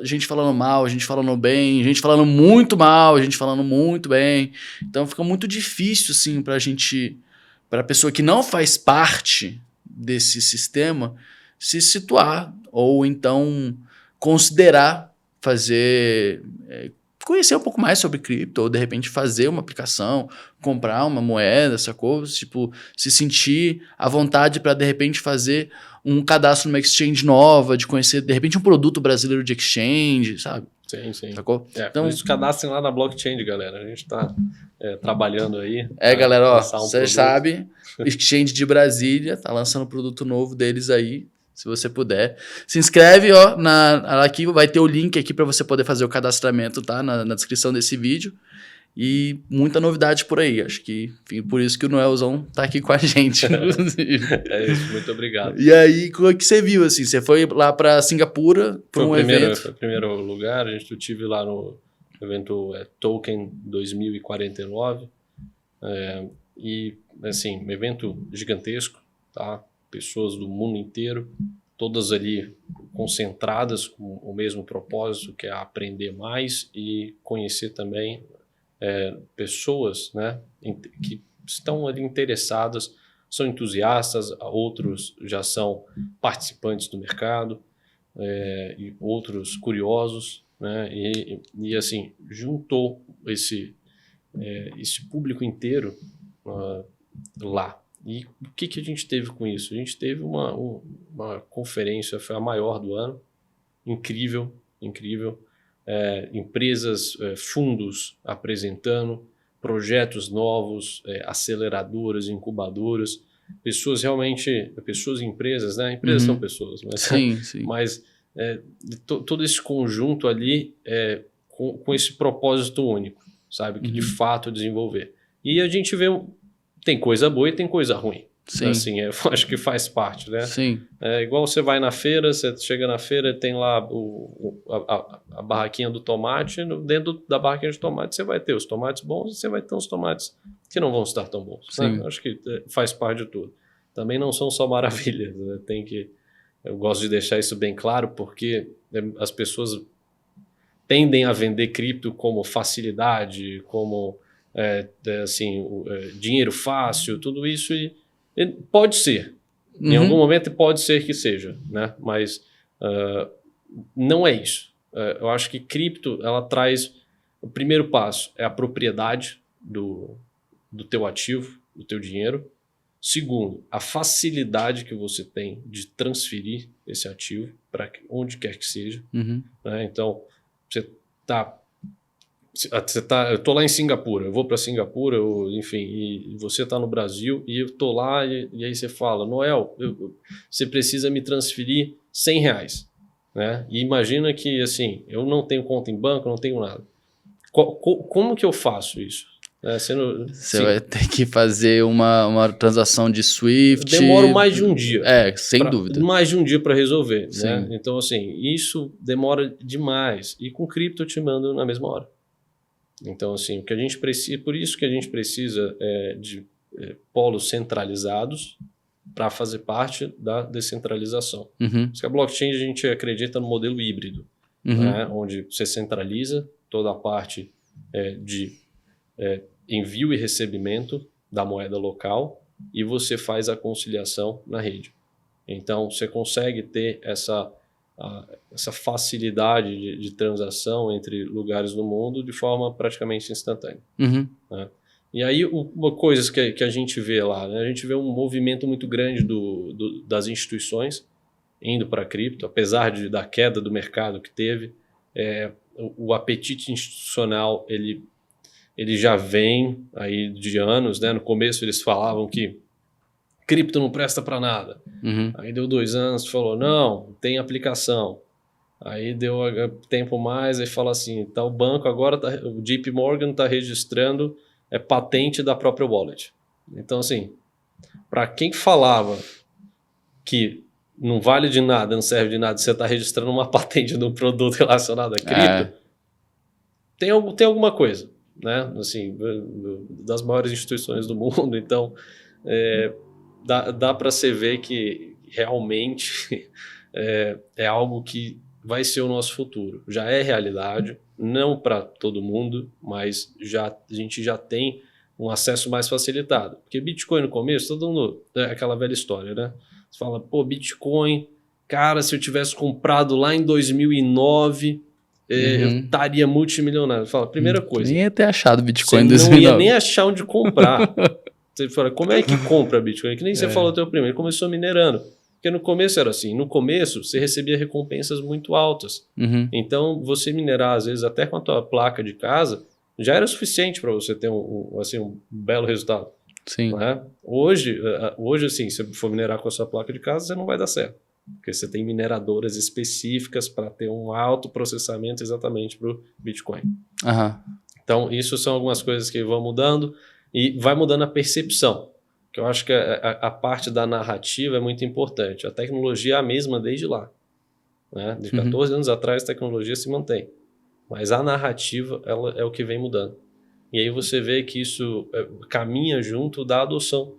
gente falando mal, gente falando bem, gente falando muito mal, gente falando muito bem. Então fica muito difícil, assim, para a pessoa que não faz parte desse sistema, se situar, ou então considerar conhecer um pouco mais sobre cripto, ou de repente fazer uma aplicação, comprar uma moeda, sacou? Tipo, se sentir à vontade para de repente fazer um cadastro numa exchange nova, de conhecer de repente um produto brasileiro de exchange, sabe? Sim. Sacou? Então, por isso cadastrem lá na blockchain, galera. A gente está trabalhando aí. Galera, ó, você sabe, exchange de Brasília tá lançando um produto novo deles aí. Se você puder. Se inscreve, ó, aqui vai ter o link aqui para você poder fazer o cadastramento, tá? Na descrição desse vídeo. E muita novidade por aí. Acho que, enfim, por isso que o Noelzão tá aqui com a gente, inclusive. É isso, muito obrigado. E aí, o que você viu, assim? Você foi lá para Singapura para um evento? Foi o primeiro lugar. Eu estive lá no evento Token 2049. E, assim, um evento gigantesco, tá? Pessoas do mundo inteiro, todas ali concentradas com o mesmo propósito, que é aprender mais e conhecer também pessoas, né, que estão ali interessadas, são entusiastas, outros já são participantes do mercado, e outros curiosos, né, e assim, juntou esse público inteiro lá. E o que a gente teve com isso? A gente teve uma conferência, foi a maior do ano, incrível. Empresas, fundos apresentando, projetos novos, aceleradoras, incubadoras, pessoas e empresas, né? Empresas são pessoas, mas, sim. Mas todo esse conjunto ali com esse propósito único, sabe? Que de fato desenvolver. E a gente vê... Tem coisa boa e tem coisa ruim. Sim. Assim, eu acho que faz parte, né? Sim. Igual você vai na feira, você chega na feira, tem lá a barraquinha do tomate, dentro da barraquinha de tomate você vai ter os tomates bons e você vai ter os tomates que não vão estar tão bons. Sim. Né? Acho que faz parte de tudo. Também não são só maravilhas, né? Eu gosto de deixar isso bem claro, porque as pessoas tendem a vender cripto como facilidade, como... dinheiro fácil, tudo isso, e pode ser. Em algum momento pode ser que seja, né? Mas não é isso. Eu acho que cripto, ela traz... O primeiro passo é a propriedade do teu ativo, do teu dinheiro. Segundo, a facilidade que você tem de transferir esse ativo para onde quer que seja. Né? Então, eu tô lá em Singapura, eu vou para Singapura, enfim, e você tá no Brasil e eu tô lá e aí você fala, Noel, você precisa me transferir R$100, né? E imagina que, assim, eu não tenho conta em banco, não tenho nada. Como que eu faço isso? Você vai ter que fazer uma transação de Swift. Demora mais de um dia. Sem dúvida. Mais de um dia para resolver. Né? Então, assim, isso demora demais. E com cripto eu te mando na mesma hora. Então, assim, o que a gente precisa, por isso que a gente precisa de polos centralizados para fazer parte da descentralização. Porque a blockchain a gente acredita no modelo híbrido, né? Onde você centraliza toda a parte de envio e recebimento da moeda local e você faz a conciliação na rede. Então, você consegue ter essa facilidade de transação entre lugares do mundo de forma praticamente instantânea. Né? E aí, uma coisa que a gente vê lá, né? A gente vê um movimento muito grande das instituições indo para a cripto, apesar da queda do mercado que teve, o apetite institucional ele já vem aí de anos, né? No começo eles falavam que cripto não presta para nada. Aí deu 2 anos, falou, não, tem aplicação. Aí deu tempo mais, aí fala assim, tá, o banco agora, o JP Morgan está registrando patente da própria wallet. Então, assim, para quem falava que não vale de nada, não serve de nada, você está registrando uma patente de um produto relacionado a cripto, tem alguma coisa, né? Assim, das maiores instituições do mundo. Então, dá para você ver que realmente é algo que vai ser o nosso futuro. Já é realidade, não para todo mundo, mas a gente já tem um acesso mais facilitado. Porque Bitcoin no começo, todo mundo... aquela velha história, né? Você fala, pô, Bitcoin, cara, se eu tivesse comprado lá em 2009, eu estaria multimilionário. Fala, primeira coisa... Nem ia ter achado Bitcoin em 2009. Você não ia nem achar onde comprar. Você fala, como é que compra Bitcoin? Que nem você falou teu primeiro, ele começou minerando. Porque no começo era assim, no começo você recebia recompensas muito altas. Então você minerar, às vezes, até com a tua placa de casa, já era suficiente para você ter um belo resultado. Sim. Né? Hoje, assim, se você for minerar com a sua placa de casa, você não vai dar certo. Porque você tem mineradoras específicas para ter um alto processamento exatamente para o Bitcoin. Então, isso são algumas coisas que vão mudando e vai mudando a percepção. Que eu acho que a parte da narrativa é muito importante. A tecnologia é a mesma desde lá. Né? De 14 anos atrás, a tecnologia se mantém. Mas a narrativa ela é o que vem mudando. E aí você vê que isso caminha junto da adoção,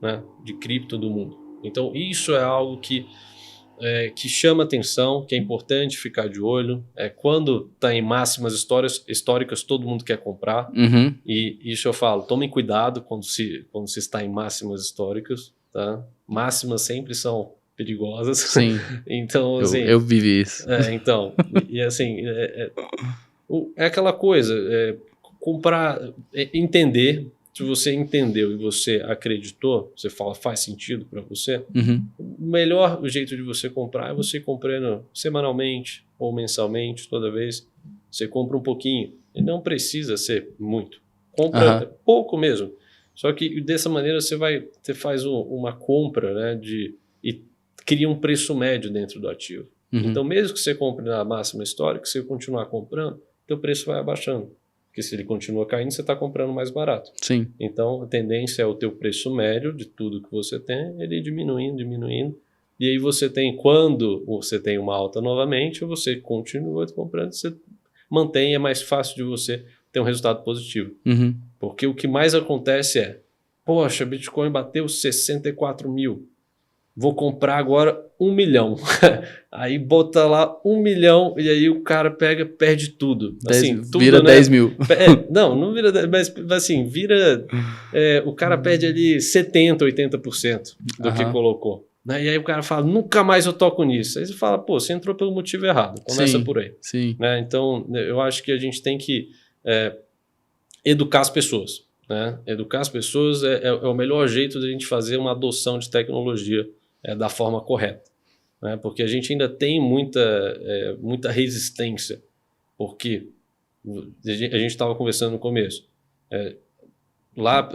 né, de cripto do mundo. Então, isso é algo que chama atenção, que é importante ficar de olho. Quando está em máximas históricas, todo mundo quer comprar. E isso eu falo, tomem cuidado quando se está em máximas históricas. Tá? Máximas sempre são perigosas. Sim, então, assim, eu vivi isso. Então, e assim, é aquela coisa, comprar, entender. Se você entendeu e você acreditou, você fala, faz sentido para você, o melhor jeito de você comprar é você comprando semanalmente ou mensalmente, toda vez. Você compra um pouquinho. E não precisa ser muito. Compra pouco mesmo. Só que dessa maneira você faz uma compra, né, e cria um preço médio dentro do ativo. Então, mesmo que você compre na máxima histórica, se você continuar comprando, seu preço vai abaixando. Porque se ele continua caindo, você está comprando mais barato. Sim. Então, a tendência é o teu preço médio de tudo que você tem, ele diminuindo. E aí você tem, quando você tem uma alta novamente, você continua comprando, você mantém, é mais fácil de você ter um resultado positivo. Porque o que mais acontece poxa, Bitcoin bateu 64 mil. Vou comprar agora 1 milhão. Aí bota lá 1 milhão e aí o cara perde tudo. Assim, tudo, vira, né? 10 mil. Não vira 10, mas assim, vira... o cara perde ali 70%, 80% do que colocou. Né? E aí o cara fala, nunca mais eu toco nisso. Aí você fala, pô, você entrou pelo motivo errado. Começa por aí. Sim. Né? Então, eu acho que a gente tem que educar as pessoas. Né? Educar as pessoas é o melhor jeito de a gente fazer uma adoção de tecnologia da forma correta, né? Porque a gente ainda tem muita resistência, porque a gente estava conversando no começo, lá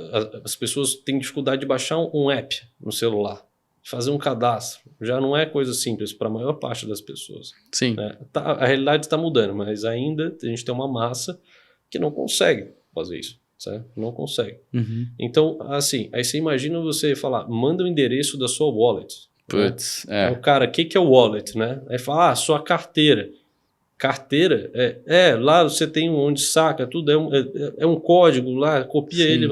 as pessoas têm dificuldade de baixar um app no celular, fazer um cadastro, já não é coisa simples para a maior parte das pessoas. Sim. Né? A realidade está mudando, mas ainda a gente tem uma massa que não consegue fazer isso. certo? Não consegue. Então, assim, aí você imagina você falar, manda o endereço da sua wallet. Putz, né? Então, cara, o que é o wallet, né? Aí fala, sua carteira. Carteira, lá você tem onde saca, tudo é um código lá, copia ele.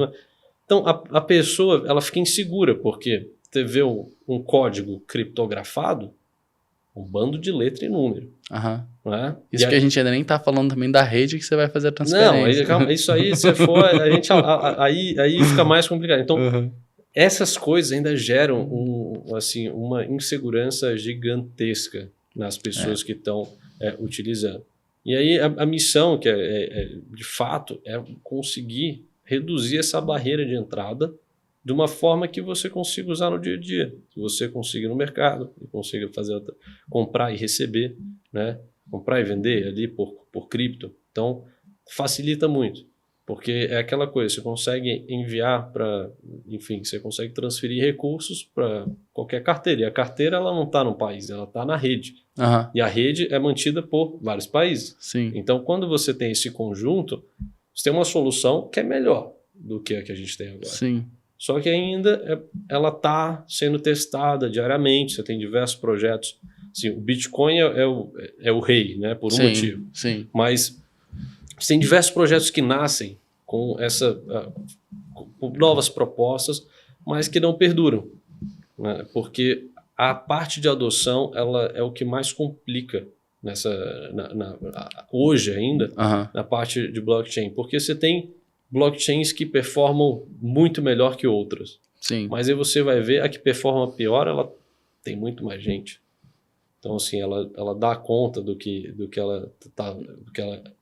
Então, a pessoa, ela fica insegura, porque você vê um código criptografado, um bando de letra e número. Né? Isso que a gente ainda nem tá falando também da rede que você vai fazer a transferência. Não, isso aí, se for, aí fica mais complicado. Então, essas coisas ainda geram uma insegurança gigantesca nas pessoas que estão utilizando. E aí a missão, que de fato, é conseguir reduzir essa barreira de entrada de uma forma que você consiga usar no dia a dia. Que você consiga ir no mercado, consiga comprar e receber, né? Comprar e vender ali por cripto. Então, facilita muito. Porque é aquela coisa, você consegue enviar enfim, você consegue transferir recursos para qualquer carteira. E a carteira, ela não está no país, ela está na rede. E a rede é mantida por vários países. Sim. Então, quando você tem esse conjunto, você tem uma solução que é melhor do que a gente tem agora. Sim. Só que ainda ela está sendo testada diariamente, você tem diversos projetos. Assim, o Bitcoin é o rei, né, por um motivo. Sim. Mas tem diversos projetos que nascem com com novas propostas, mas que não perduram. Né, porque a parte de adoção ela é o que mais complica hoje ainda na parte de blockchain. Porque você tem blockchains que performam muito melhor que outras. Sim. Mas aí você vai ver a que performa pior, ela tem muito mais gente. Então, assim, ela dá conta do que ela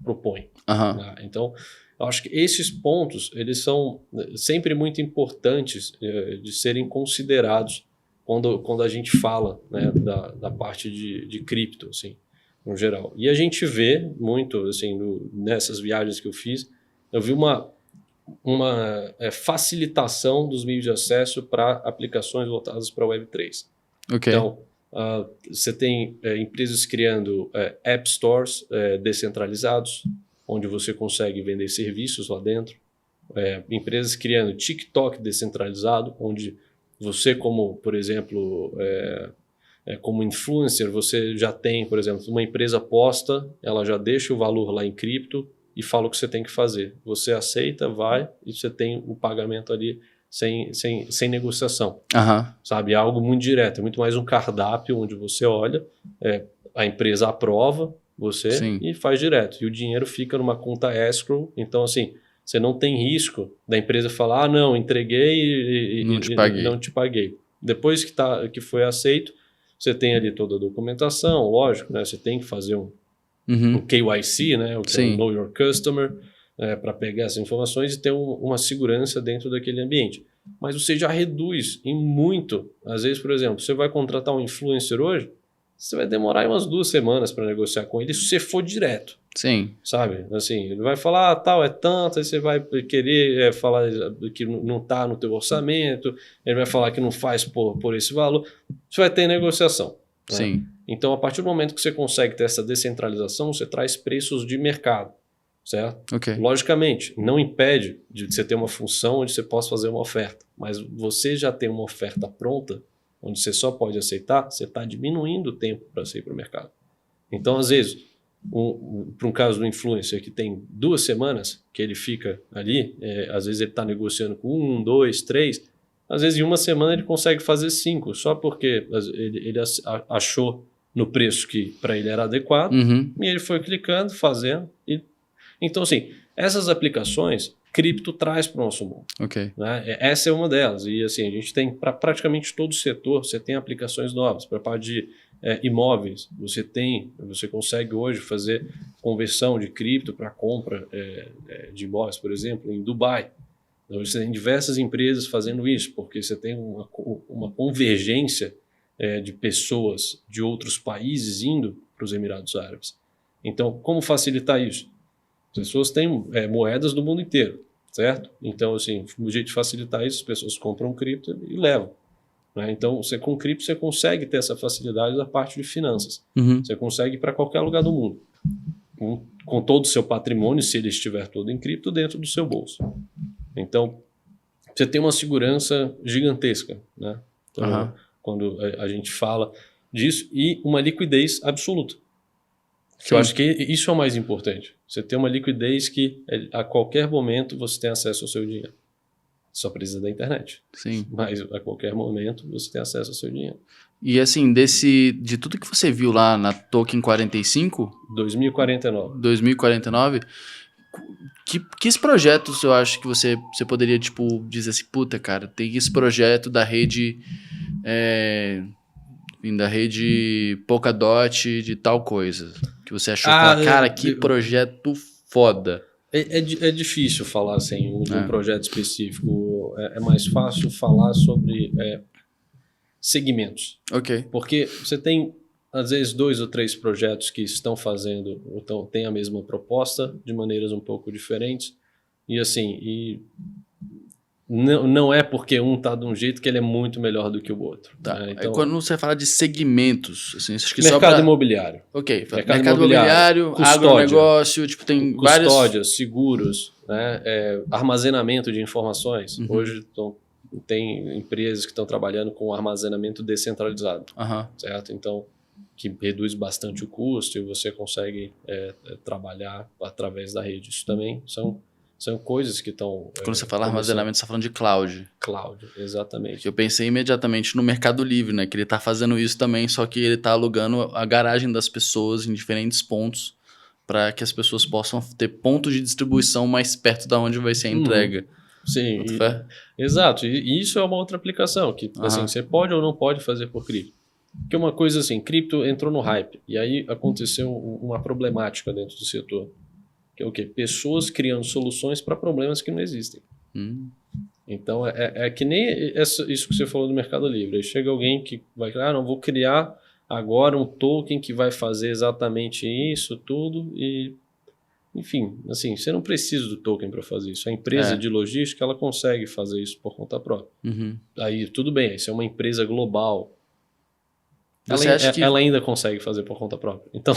propõe. Né? Então, eu acho que esses pontos, eles são sempre muito importantes de serem considerados quando a gente fala, né, da parte de cripto, assim, no geral. E a gente vê muito, assim, nessas viagens que eu fiz, eu vi uma facilitação dos meios de acesso para aplicações voltadas para a Web3. Então, você tem empresas criando app stores descentralizados, onde você consegue vender serviços lá dentro. Empresas criando TikTok descentralizado, onde você, como, por exemplo, como influencer, você já tem, por exemplo, uma empresa posta, ela já deixa o valor lá em cripto e fala o que você tem que fazer. Você aceita, vai, e você tem o pagamento ali sem negociação. Sabe? É algo muito direto, é muito mais um cardápio onde você olha, a empresa aprova você e faz direto. E o dinheiro fica numa conta escrow, então assim, você não tem risco da empresa falar, não, entreguei e não te paguei. Depois que foi aceito, você tem ali toda a documentação, lógico, né? Você tem que fazer um KYC, né? O que é o Know Your Customer, para pegar essas informações e ter uma segurança dentro daquele ambiente. Mas você já reduz em muito. Às vezes, por exemplo, você vai contratar um influencer hoje, você vai demorar umas 2 semanas para negociar com ele se você for direto. Sim. Sabe? Assim, ele vai falar, tal, é tanto, aí você vai querer falar que não está no teu orçamento, ele vai falar que não faz por esse valor. Você vai ter negociação. Sim. Né? Então, a partir do momento que você consegue ter essa descentralização, você traz preços de mercado. Certo? Logicamente, não impede de você ter uma função onde você possa fazer uma oferta, mas você já tem uma oferta pronta, onde você só pode aceitar, você está diminuindo o tempo para sair para o mercado. Então, às vezes, para um caso do influencer que tem 2 semanas que ele fica ali, às vezes ele está negociando com 1, 2, 3, às vezes em uma semana ele consegue fazer 5, só porque ele achou no preço que para ele era adequado, e ele foi clicando, fazendo. Então, assim, essas aplicações, cripto traz para o nosso mundo. Né? Essa é uma delas. E assim, a gente tem para praticamente todo o setor, você tem aplicações novas. Para a parte de imóveis, você consegue hoje fazer conversão de cripto para compra de imóveis, por exemplo, em Dubai. Então, você tem diversas empresas fazendo isso, porque você tem uma convergência de pessoas de outros países indo para os Emirados Árabes. Então, como facilitar isso? As pessoas têm moedas do mundo inteiro, certo? Então, assim, o jeito de facilitar isso, as pessoas compram cripto e levam. Né? Então, com cripto, você consegue ter essa facilidade da parte de finanças. Você consegue ir para qualquer lugar do mundo, com todo o seu patrimônio, se ele estiver todo em cripto, dentro do seu bolso. Então, você tem uma segurança gigantesca, né? Então, quando a gente fala disso, e uma liquidez absoluta. Eu acho que isso é o mais importante. Você tem uma liquidez que a qualquer momento você tem acesso ao seu dinheiro. Só precisa da internet. Sim. Mas a qualquer momento você tem acesso ao seu dinheiro. E assim, de tudo que você viu lá na Token 45... 2049. Que projetos eu acho que você poderia, tipo, dizer assim, puta, cara, tem esse projeto da rede... da rede Polkadot de tal coisa. Que você achou, cara, que projeto foda. É difícil falar assim, de um projeto específico. É mais fácil falar sobre segmentos. Ok. Porque você tem, às vezes, 2 ou 3 projetos que estão fazendo, então tem a mesma proposta, de maneiras um pouco diferentes. E assim, não é porque um tá de um jeito que ele é muito melhor do que o outro. Tá. Né? Então, quando você fala de segmentos, assim, acho que mercado imobiliário. Ok. Mercado imobiliário, agronegócio, tipo, tem vários... Custódias, seguros, né? Armazenamento de informações. Hoje tem empresas que estão trabalhando com armazenamento descentralizado, certo? Então, que reduz bastante o custo e você consegue trabalhar através da rede. Isso também são coisas que estão... Quando você fala armazenamento, você está falando de cloud. Cloud, exatamente. Eu pensei imediatamente no Mercado Livre, né? Que ele está fazendo isso também, só que ele está alugando a garagem das pessoas em diferentes pontos para que as pessoas possam ter pontos de distribuição mais perto da onde vai ser a entrega. Sim, exato. E isso é uma outra aplicação que assim, você pode ou não pode fazer por cripto. Porque uma coisa assim, cripto entrou no hype e aí aconteceu uma problemática dentro do setor. Que é o quê? Pessoas criando soluções para problemas que não existem. Então, é que nem isso que você falou do Mercado Livre. Aí chega alguém que vai criar, não, vou criar agora um token que vai fazer exatamente isso, tudo, e enfim, assim, você não precisa do token para fazer isso. A empresa de logística, ela consegue fazer isso por conta própria. Aí, tudo bem, isso é uma empresa global. Ela ainda consegue fazer por conta própria. Então,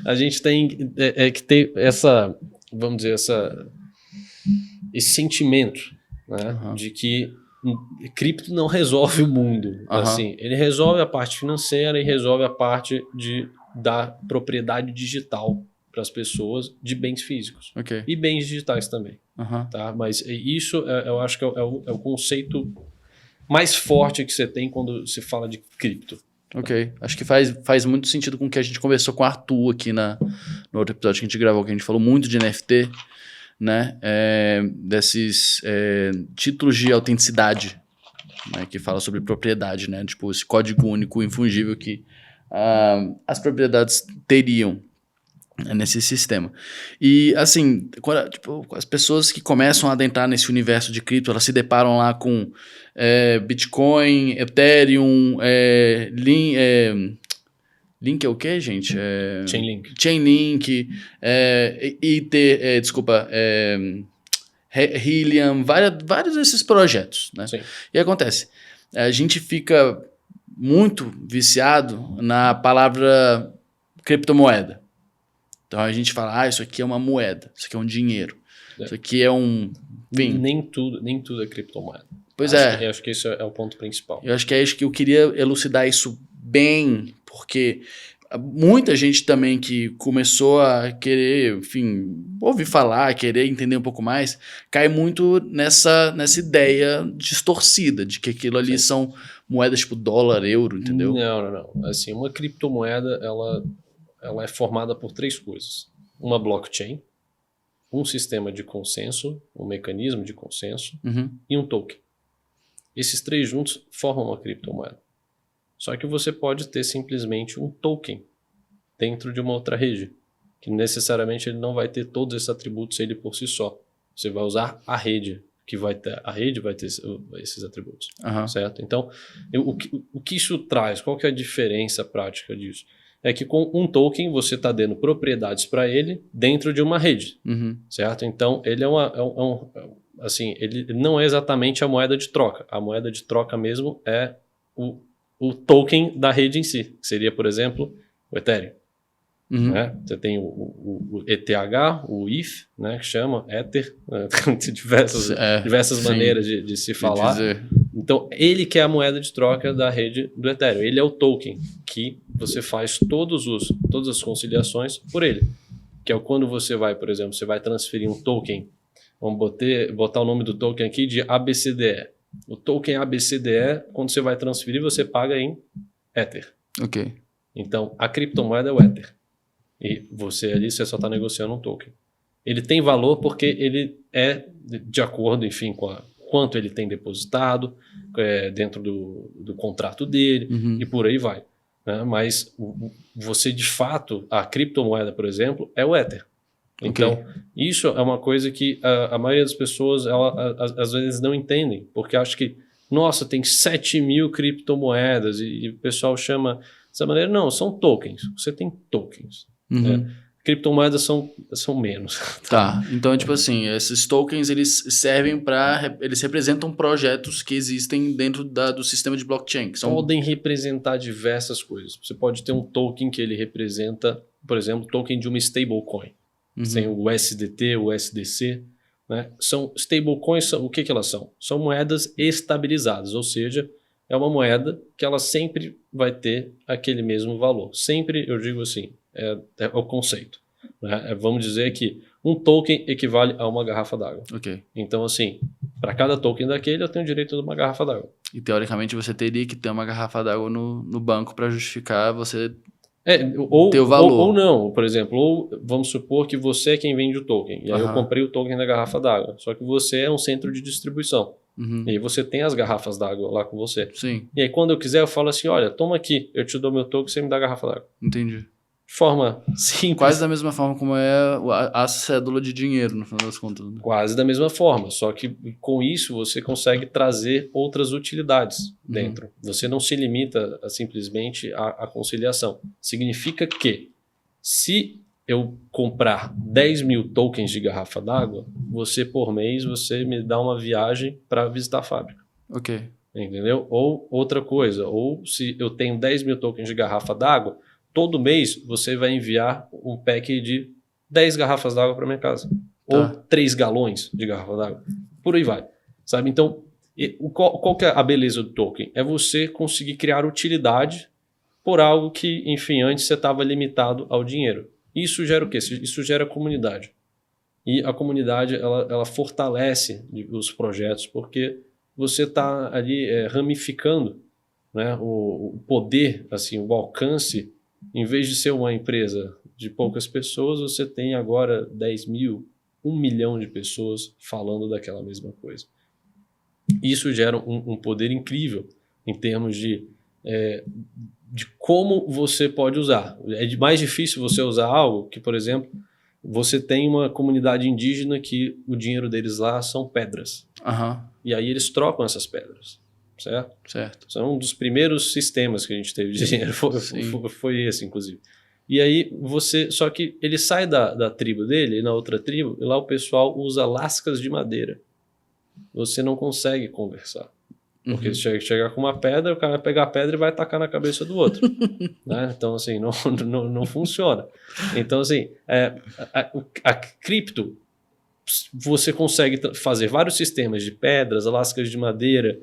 a gente tem que ter essa, vamos dizer, esse sentimento, né, de que cripto não resolve o mundo. Assim, ele resolve a parte financeira e resolve a parte da propriedade digital para as pessoas de bens físicos. E bens digitais também. Tá? Mas isso, eu acho que é o conceito mais forte que você tem quando se fala de cripto. Ok. Acho que faz muito sentido com o que a gente conversou com o Arthur aqui no outro episódio que a gente gravou, que a gente falou muito de NFT, né? Desses títulos de autenticidade, né? Que fala sobre propriedade, né? Tipo, esse código único infungível que as propriedades teriam nesse sistema. E, assim, as pessoas que começam a adentrar nesse universo de cripto, elas se deparam lá com Bitcoin, Ethereum, Link é o quê, gente? Chainlink, Ether, Helium, vários desses projetos, né? Sim. E acontece, a gente fica muito viciado na palavra criptomoeda. Então a gente fala, isso aqui é uma moeda, isso aqui é um dinheiro, isso aqui é um... Enfim. Nem tudo é criptomoeda. Pois acho que esse é o ponto principal. Eu acho que é isso que eu queria elucidar isso bem, porque muita gente também que começou a querer, enfim, ouvir falar, querer entender um pouco mais, cai muito nessa ideia distorcida de que aquilo ali são moedas tipo dólar, euro, entendeu? Não. Assim, uma criptomoeda, ela é formada por 3 coisas. Uma blockchain, um sistema de consenso, um mecanismo de consenso e um token. Esses 3 juntos formam uma criptomoeda. Só que você pode ter simplesmente um token dentro de uma outra rede, que necessariamente ele não vai ter todos esses atributos ele por si só. Você vai usar a rede, a rede vai ter esses atributos, certo? Então, o que isso traz? Qual que é a diferença prática disso? É que com um token você está dando propriedades para ele dentro de uma rede, certo? Então, ele assim, ele não é exatamente a moeda de troca. A moeda de troca mesmo é o token da rede em si, que seria, por exemplo, o Ethereum. Né? Você tem o ETH, o ETH, né, que chama Ether, tem diversas maneiras de se falar. Então, ele que é a moeda de troca da rede do Ethereum. Ele é o token que você faz todas as conciliações por ele. Que é quando você vai, por exemplo, você vai transferir um token, vamos botar o nome do token aqui de ABCDE. O token ABCDE, quando você vai transferir, você paga em Ether. Ok. Então, a criptomoeda é o Ether. E você ali, você só está negociando um token. Ele tem valor porque ele é de acordo, enfim, com quanto ele tem depositado dentro do contrato dele e por aí vai. Né? Mas você, de fato, a criptomoeda, por exemplo, é o Ether. Então, isso é uma coisa que a maioria das pessoas, às vezes, não entendem, porque acha que, nossa, tem 7.000 criptomoedas e o pessoal chama dessa maneira. Não, são tokens. Você tem tokens. Criptomoedas são menos. Tá, então tipo assim, esses tokens eles servem eles representam projetos que existem dentro do sistema de blockchain. Que podem representar diversas coisas. Você pode ter um token que ele representa, por exemplo, o token de uma stablecoin. Tem o USDT, o USDC. Né? São stablecoins, o que elas são? São moedas estabilizadas, ou seja, é uma moeda que ela sempre vai ter aquele mesmo valor. Sempre, eu digo assim, é o conceito. Né? Vamos dizer que um token equivale a uma garrafa d'água. Então, assim, para cada token daquele, eu tenho direito a uma garrafa d'água. E, teoricamente, você teria que ter uma garrafa d'água no banco para justificar você ter o valor. Ou não, por exemplo, ou vamos supor que você é quem vende o token. E aí eu comprei o token da garrafa d'água. Só que você é um centro de distribuição. E aí você tem as garrafas d'água lá com você. Sim. E aí quando eu quiser, eu falo assim, olha, toma aqui, eu te dou meu token, você me dá a garrafa d'água. Entendi. De forma simples. Quase da mesma forma como é a cédula de dinheiro, no final das contas. Né? Quase da mesma forma, só que com isso você consegue trazer outras utilidades dentro. Você não se limita simplesmente à conciliação. Significa que se eu comprar 10.000 tokens de garrafa d'água, você por mês você me dá uma viagem para visitar a fábrica. Entendeu? Ou outra coisa, ou se eu tenho 10.000 tokens de garrafa d'água, todo mês você vai enviar um pack de 10 garrafas d'água para minha casa. Ou 3 galões de garrafa d'água. Por aí vai. Sabe? Então, qual que é a beleza do token? É você conseguir criar utilidade por algo que, enfim, antes você estava limitado ao dinheiro. Isso gera o quê? Isso gera comunidade. E a comunidade, ela fortalece os projetos, porque você está ali ramificando, né, o poder, assim, o alcance. Em vez de ser uma empresa de poucas pessoas, você tem agora 10.000, 1 milhão de pessoas falando daquela mesma coisa. Isso gera um poder incrível em termos de como você pode usar. É mais difícil você usar algo que, por exemplo, você tem uma comunidade indígena que o dinheiro deles lá são pedras. E aí eles trocam essas pedras. Certo. São um dos primeiros sistemas que a gente teve de dinheiro. Foi esse, inclusive. E aí só que ele sai da tribo dele, e na outra tribo, e lá o pessoal usa lascas de madeira. Você não consegue conversar. Porque se chegar com uma pedra, o cara vai pegar a pedra e vai atacar na cabeça do outro. Né? Então, assim, não funciona. Então, assim, a cripto, você consegue fazer vários sistemas de pedras, lascas de madeira,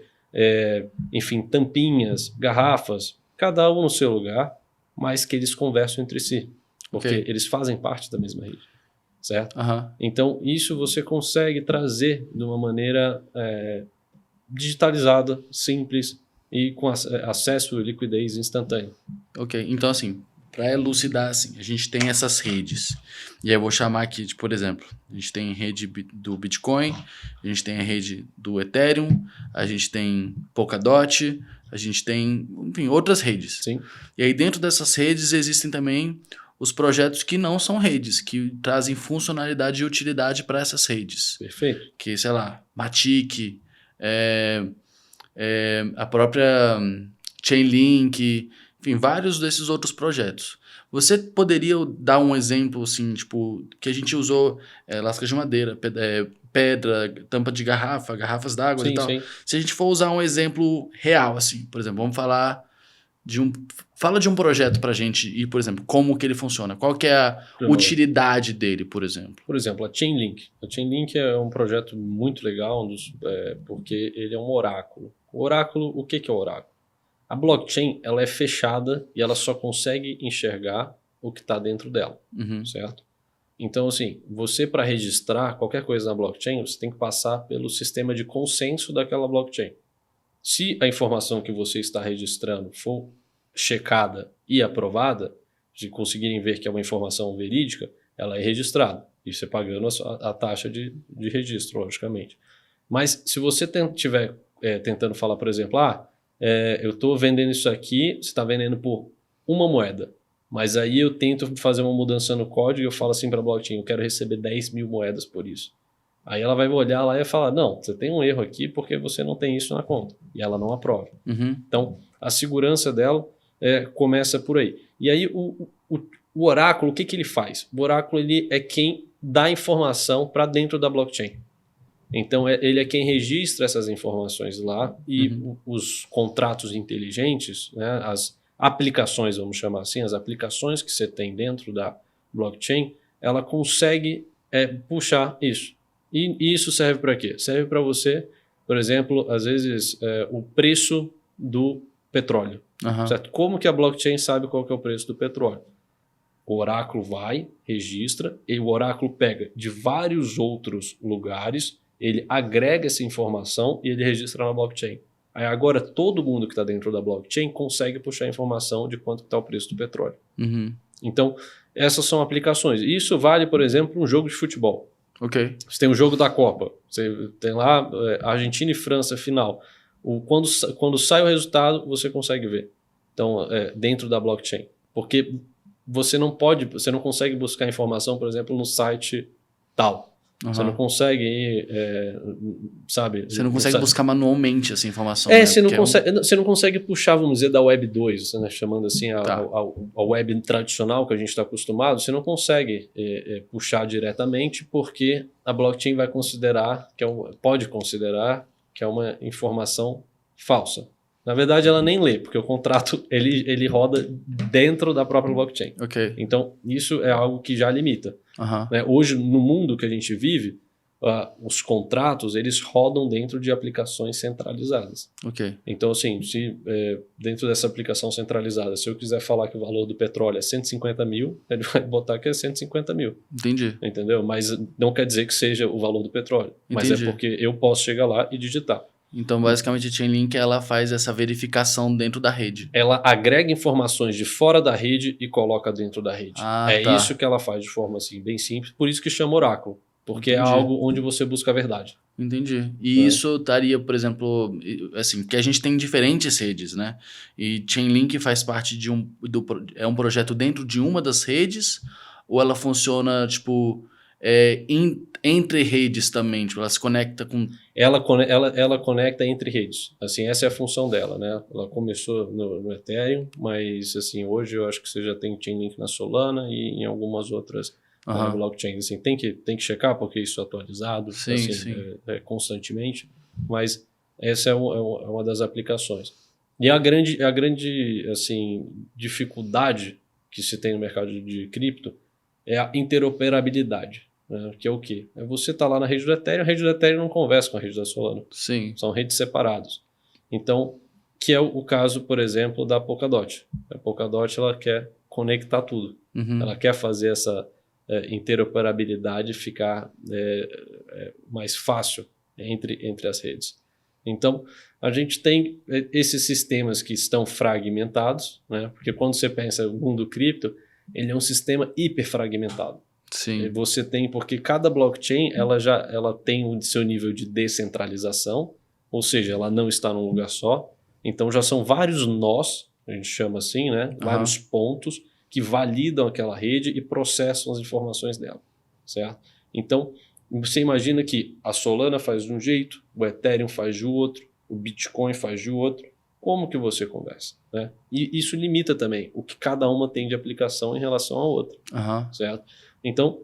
enfim, tampinhas, garrafas, cada um no seu lugar, mas que eles conversam entre si. Porque eles fazem parte da mesma rede. Certo? Então, isso você consegue trazer de uma maneira digitalizada, simples e com acesso e liquidez instantânea. Então assim, para elucidar assim, a gente tem essas redes. E aí eu vou chamar aqui de, por exemplo, a gente tem rede do Bitcoin, a gente tem a rede do Ethereum, a gente tem Polkadot, a gente tem, enfim, outras redes. Sim. E aí dentro dessas redes existem também os projetos que não são redes, que trazem funcionalidade e utilidade para essas redes. Perfeito. Que, sei lá, Matic, a própria Chainlink, enfim, vários desses outros projetos. Você poderia dar um exemplo, assim, tipo, que a gente usou lascas de madeira, pedra, tampa de garrafas d'água e tal. Sim. Se a gente for usar um exemplo real, assim, por exemplo, vamos falar Fala de um projeto pra gente e, por exemplo, como que ele funciona. Qual que é a utilidade dele, por exemplo? Por exemplo, a Chainlink. A Chainlink é um projeto muito legal, porque ele é um oráculo. O que é o oráculo? A blockchain ela é fechada e ela só consegue enxergar o que está dentro dela, certo? Então, assim, você para registrar qualquer coisa na blockchain, você tem que passar pelo sistema de consenso daquela blockchain. Se a informação que você está registrando for checada e aprovada, se conseguirem ver que é uma informação verídica, ela é registrada. E você pagando a taxa de registro, logicamente. Mas se você estiver tentando falar, por exemplo, eu estou vendendo isso aqui, você está vendendo por uma moeda. Mas aí eu tento fazer uma mudança no código e eu falo assim para a blockchain, eu quero receber 10 mil moedas por isso. Aí ela vai olhar lá e falar, não, você tem um erro aqui porque você não tem isso na conta. E ela não aprova. Então, a segurança dela começa por aí. E aí, o oráculo, o que ele faz? O oráculo ele é quem dá informação para dentro da blockchain. Então, ele é quem registra essas informações lá e os contratos inteligentes, né, as aplicações, vamos chamar assim, as aplicações que você tem dentro da blockchain, ela consegue puxar isso. E isso serve para quê? Serve para você, por exemplo, às vezes, o preço do petróleo. Certo? Como que a blockchain sabe qual que é o preço do petróleo? O oráculo vai, registra, e o oráculo pega de vários outros lugares, ele agrega essa informação e ele registra na blockchain. Aí agora todo mundo que está dentro da blockchain consegue puxar a informação de quanto está o preço do petróleo. Então, essas são aplicações. Isso vale, por exemplo, um jogo de futebol. Você tem o jogo da Copa, você tem lá Argentina e França final. Quando sai o resultado, você consegue ver. Então, dentro da blockchain. Porque você não consegue buscar informação, por exemplo, no site tal. Você não consegue sabe? Você não consegue buscar manualmente essa informação. Você não consegue puxar, vamos dizer, da Web 2, né, chamando assim a web tradicional que a gente está acostumado, você não consegue puxar diretamente porque a blockchain vai considerar, pode considerar que é uma informação falsa. Na verdade, ela nem lê, porque o contrato ele roda dentro da própria blockchain. Então, isso é algo que já limita. Né? Hoje, no mundo que a gente vive, os contratos eles rodam dentro de aplicações centralizadas. Então, assim, se dentro dessa aplicação centralizada, se eu quiser falar que o valor do petróleo é 150 mil, ele vai botar que é 150 mil. Entendi. Entendeu? Mas não quer dizer que seja o valor do petróleo. Mas é porque eu posso chegar lá e digitar. Então, basicamente, a Chainlink ela faz essa verificação dentro da rede. Ela agrega informações de fora da rede e coloca dentro da rede. Isso que ela faz de forma assim, bem simples. Por isso que chama oráculo. Porque é algo onde você busca a verdade. Entendi. E isso estaria, por exemplo, assim, que a gente tem diferentes redes, né? E Chainlink faz parte de é um projeto dentro de uma das redes ou ela funciona, tipo... entre redes também, tipo, ela se conecta com... Ela conecta entre redes, assim, essa é a função dela, né? Ela começou no Ethereum, mas assim, hoje eu acho que você já tem Chainlink na Solana e em algumas outras blockchains, assim, tem que checar porque isso é atualizado constantemente, mas essa é uma das aplicações. E a grande assim, dificuldade que se tem no mercado de cripto é a interoperabilidade. Que é o quê? Você está lá na rede do Ethereum, a rede do Ethereum não conversa com a rede da Solana. São redes separadas. Então, que é o caso, por exemplo, da Polkadot. A Polkadot ela quer conectar tudo. Ela quer fazer essa interoperabilidade ficar mais fácil entre as redes. Então, a gente tem esses sistemas que estão fragmentados, né? Porque quando você pensa no mundo cripto, ele é um sistema hiperfragmentado. Você tem, porque cada blockchain ela tem o seu nível de descentralização, ou seja, ela não está num lugar só. Então já são vários nós, a gente chama assim, né? Vários pontos que validam aquela rede e processam as informações dela, certo? Então, você imagina que a Solana faz de um jeito, o Ethereum faz de outro, o Bitcoin faz de outro. Como que você conversa, né? E isso limita também o que cada uma tem de aplicação em relação à outra, certo? Então,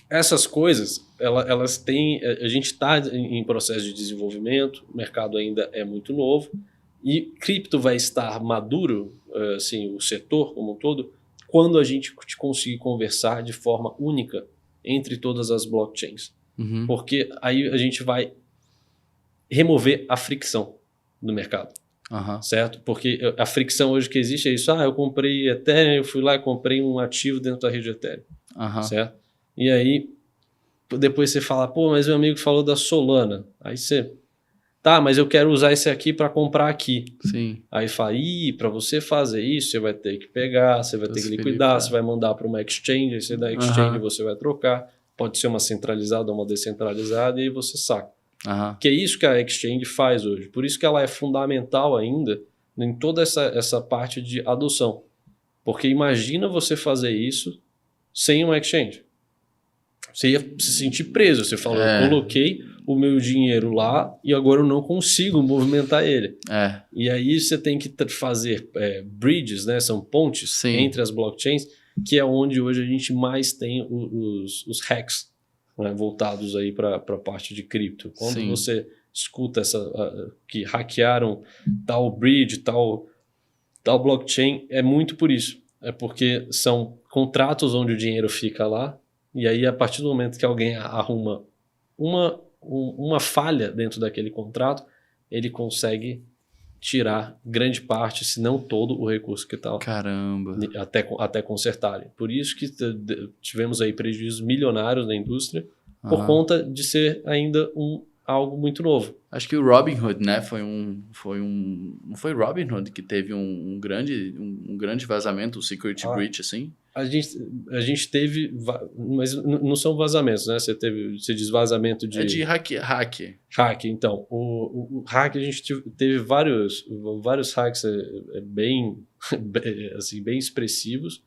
essas coisas, elas têm... A gente está em processo de desenvolvimento, o mercado ainda é muito novo, E cripto vai estar maduro, assim, o setor como um todo, quando a gente conseguir conversar de forma única entre todas as blockchains. Porque aí a gente vai remover a fricção do mercado. Certo? Porque a fricção hoje que existe é isso. Eu comprei Ethereum, eu fui lá e comprei um ativo dentro da rede Ethereum. Certo? E aí, depois você fala, pô, mas meu amigo falou da Solana. Aí você, tá, mas eu quero usar esse aqui para comprar aqui. Sim. Aí fala, para você fazer isso, você vai ter que pegar, você vai ter que liquidar, você vai mandar para uma exchange, aí você da exchange você vai trocar. Pode ser uma centralizada ou uma descentralizada, e aí você saca. Que é isso que a exchange faz hoje. Por isso que ela é fundamental ainda em toda essa parte de adoção. Porque imagina você fazer isso sem uma exchange. Você ia se sentir preso. Você falou, eu coloquei o meu dinheiro lá e agora eu não consigo movimentar ele. E aí você tem que fazer bridges, né? São pontes entre as blockchains, que é onde hoje a gente mais tem os hacks, né, voltados aí para a parte de cripto. Quando você escuta que hackearam tal bridge, tal blockchain, é muito por isso. É porque são contratos onde o dinheiro fica lá, e aí a partir do momento que alguém arruma uma falha dentro daquele contrato, ele consegue tirar grande parte, se não todo, o recurso que está lá. Caramba! Até consertarem. Por isso que tivemos aí prejuízos milionários na indústria, por conta de ser ainda algo muito novo. Acho que o Robinhood, né? Não foi Robinhood que teve um grande vazamento, um security breach, assim? A gente teve, mas não são vazamentos, né? Você diz vazamento de... É de hack. Hack, então. O hack, a gente teve vários hacks bem expressivos.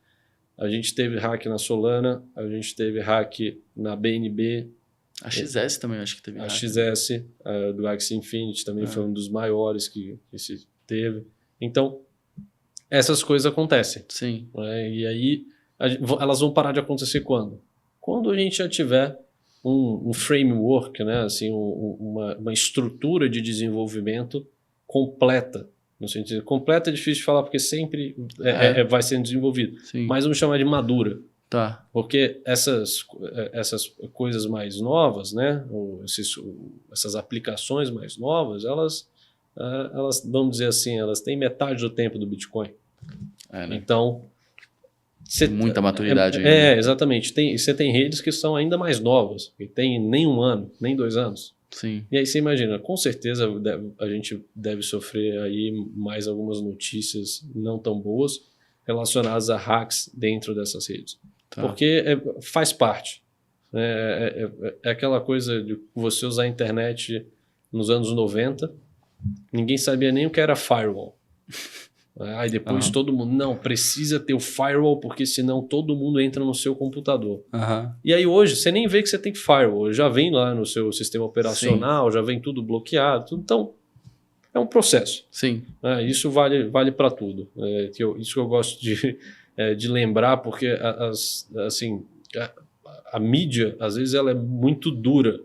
A gente teve hack na Solana, a gente teve hack na BNB. A XS também acho que teve hack. A XS do Axie Infinity também foi um dos maiores que se teve. Então, essas coisas acontecem. Sim. E aí, elas vão parar de acontecer quando? Quando a gente já tiver um framework, né? Assim, uma estrutura de desenvolvimento completa. No sentido, completa é difícil de falar porque sempre vai sendo desenvolvido. Sim. Mas vamos chamar de madura. Tá. Porque essas coisas mais novas, né? Essas aplicações mais novas, elas, vamos dizer assim, elas têm metade do tempo do Bitcoin. Né? Então... muita maturidade. Exatamente. Você tem redes que são ainda mais novas, que tem nem 1 ano, nem 2 anos. Sim. E aí você imagina, com certeza a gente deve sofrer aí mais algumas notícias não tão boas relacionadas a hacks dentro dessas redes. Tá. Porque faz parte. É aquela coisa de você usar a internet nos anos 90, ninguém sabia nem o que era firewall. Aí depois todo mundo, não, precisa ter o firewall porque senão todo mundo entra no seu computador. E aí hoje você nem vê que você tem firewall, já vem lá no seu sistema operacional, já vem tudo bloqueado. Então é um processo. Sim. Isso vale para tudo. Isso que eu gosto de lembrar, porque assim, a mídia às vezes ela é muito dura,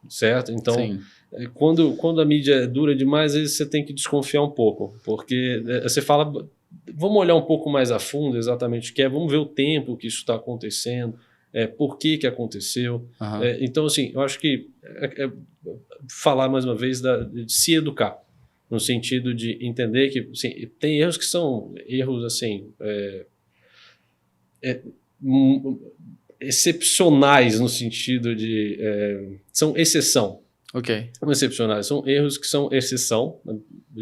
certo? Então... Sim. Quando a mídia é dura demais, às vezes você tem que desconfiar um pouco, porque você fala, vamos olhar um pouco mais a fundo exatamente o que é, vamos ver o tempo que isso está acontecendo, por que aconteceu. Então, assim, eu acho que falar mais uma vez de se educar, no sentido de entender que assim, tem erros que são erros assim, excepcionais no sentido de... são exceção. Ok. São excepcionais, são erros que são exceção,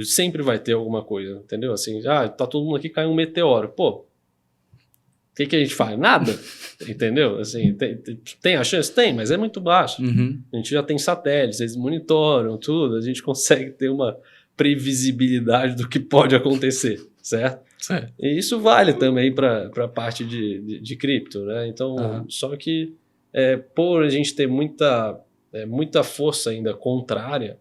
sempre vai ter alguma coisa, entendeu? Assim, tá todo mundo aqui, caiu um meteoro, pô, o que a gente faz? Nada, entendeu? Assim, tem a chance? Tem, mas é muito baixo. A gente já tem satélites, eles monitoram tudo, a gente consegue ter uma previsibilidade do que pode acontecer, certo? E isso vale também para a parte de cripto, né? Então, só que por a gente ter muita força ainda contrária,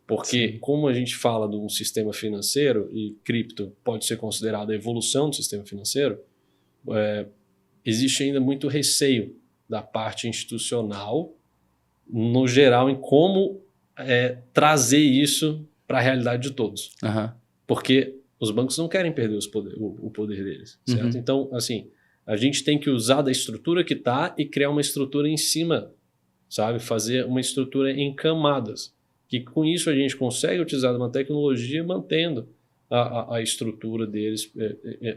porque como a gente fala de um sistema financeiro e cripto pode ser considerado a evolução do sistema financeiro, existe ainda muito receio da parte institucional no geral em como trazer isso para a realidade de todos. porque os bancos não querem perder o poder deles, certo? Uhum. Então, assim, a gente tem que usar da estrutura que está e criar uma estrutura em cima, sabe? Fazer uma estrutura em camadas, que com isso a gente consegue utilizar uma tecnologia mantendo a estrutura deles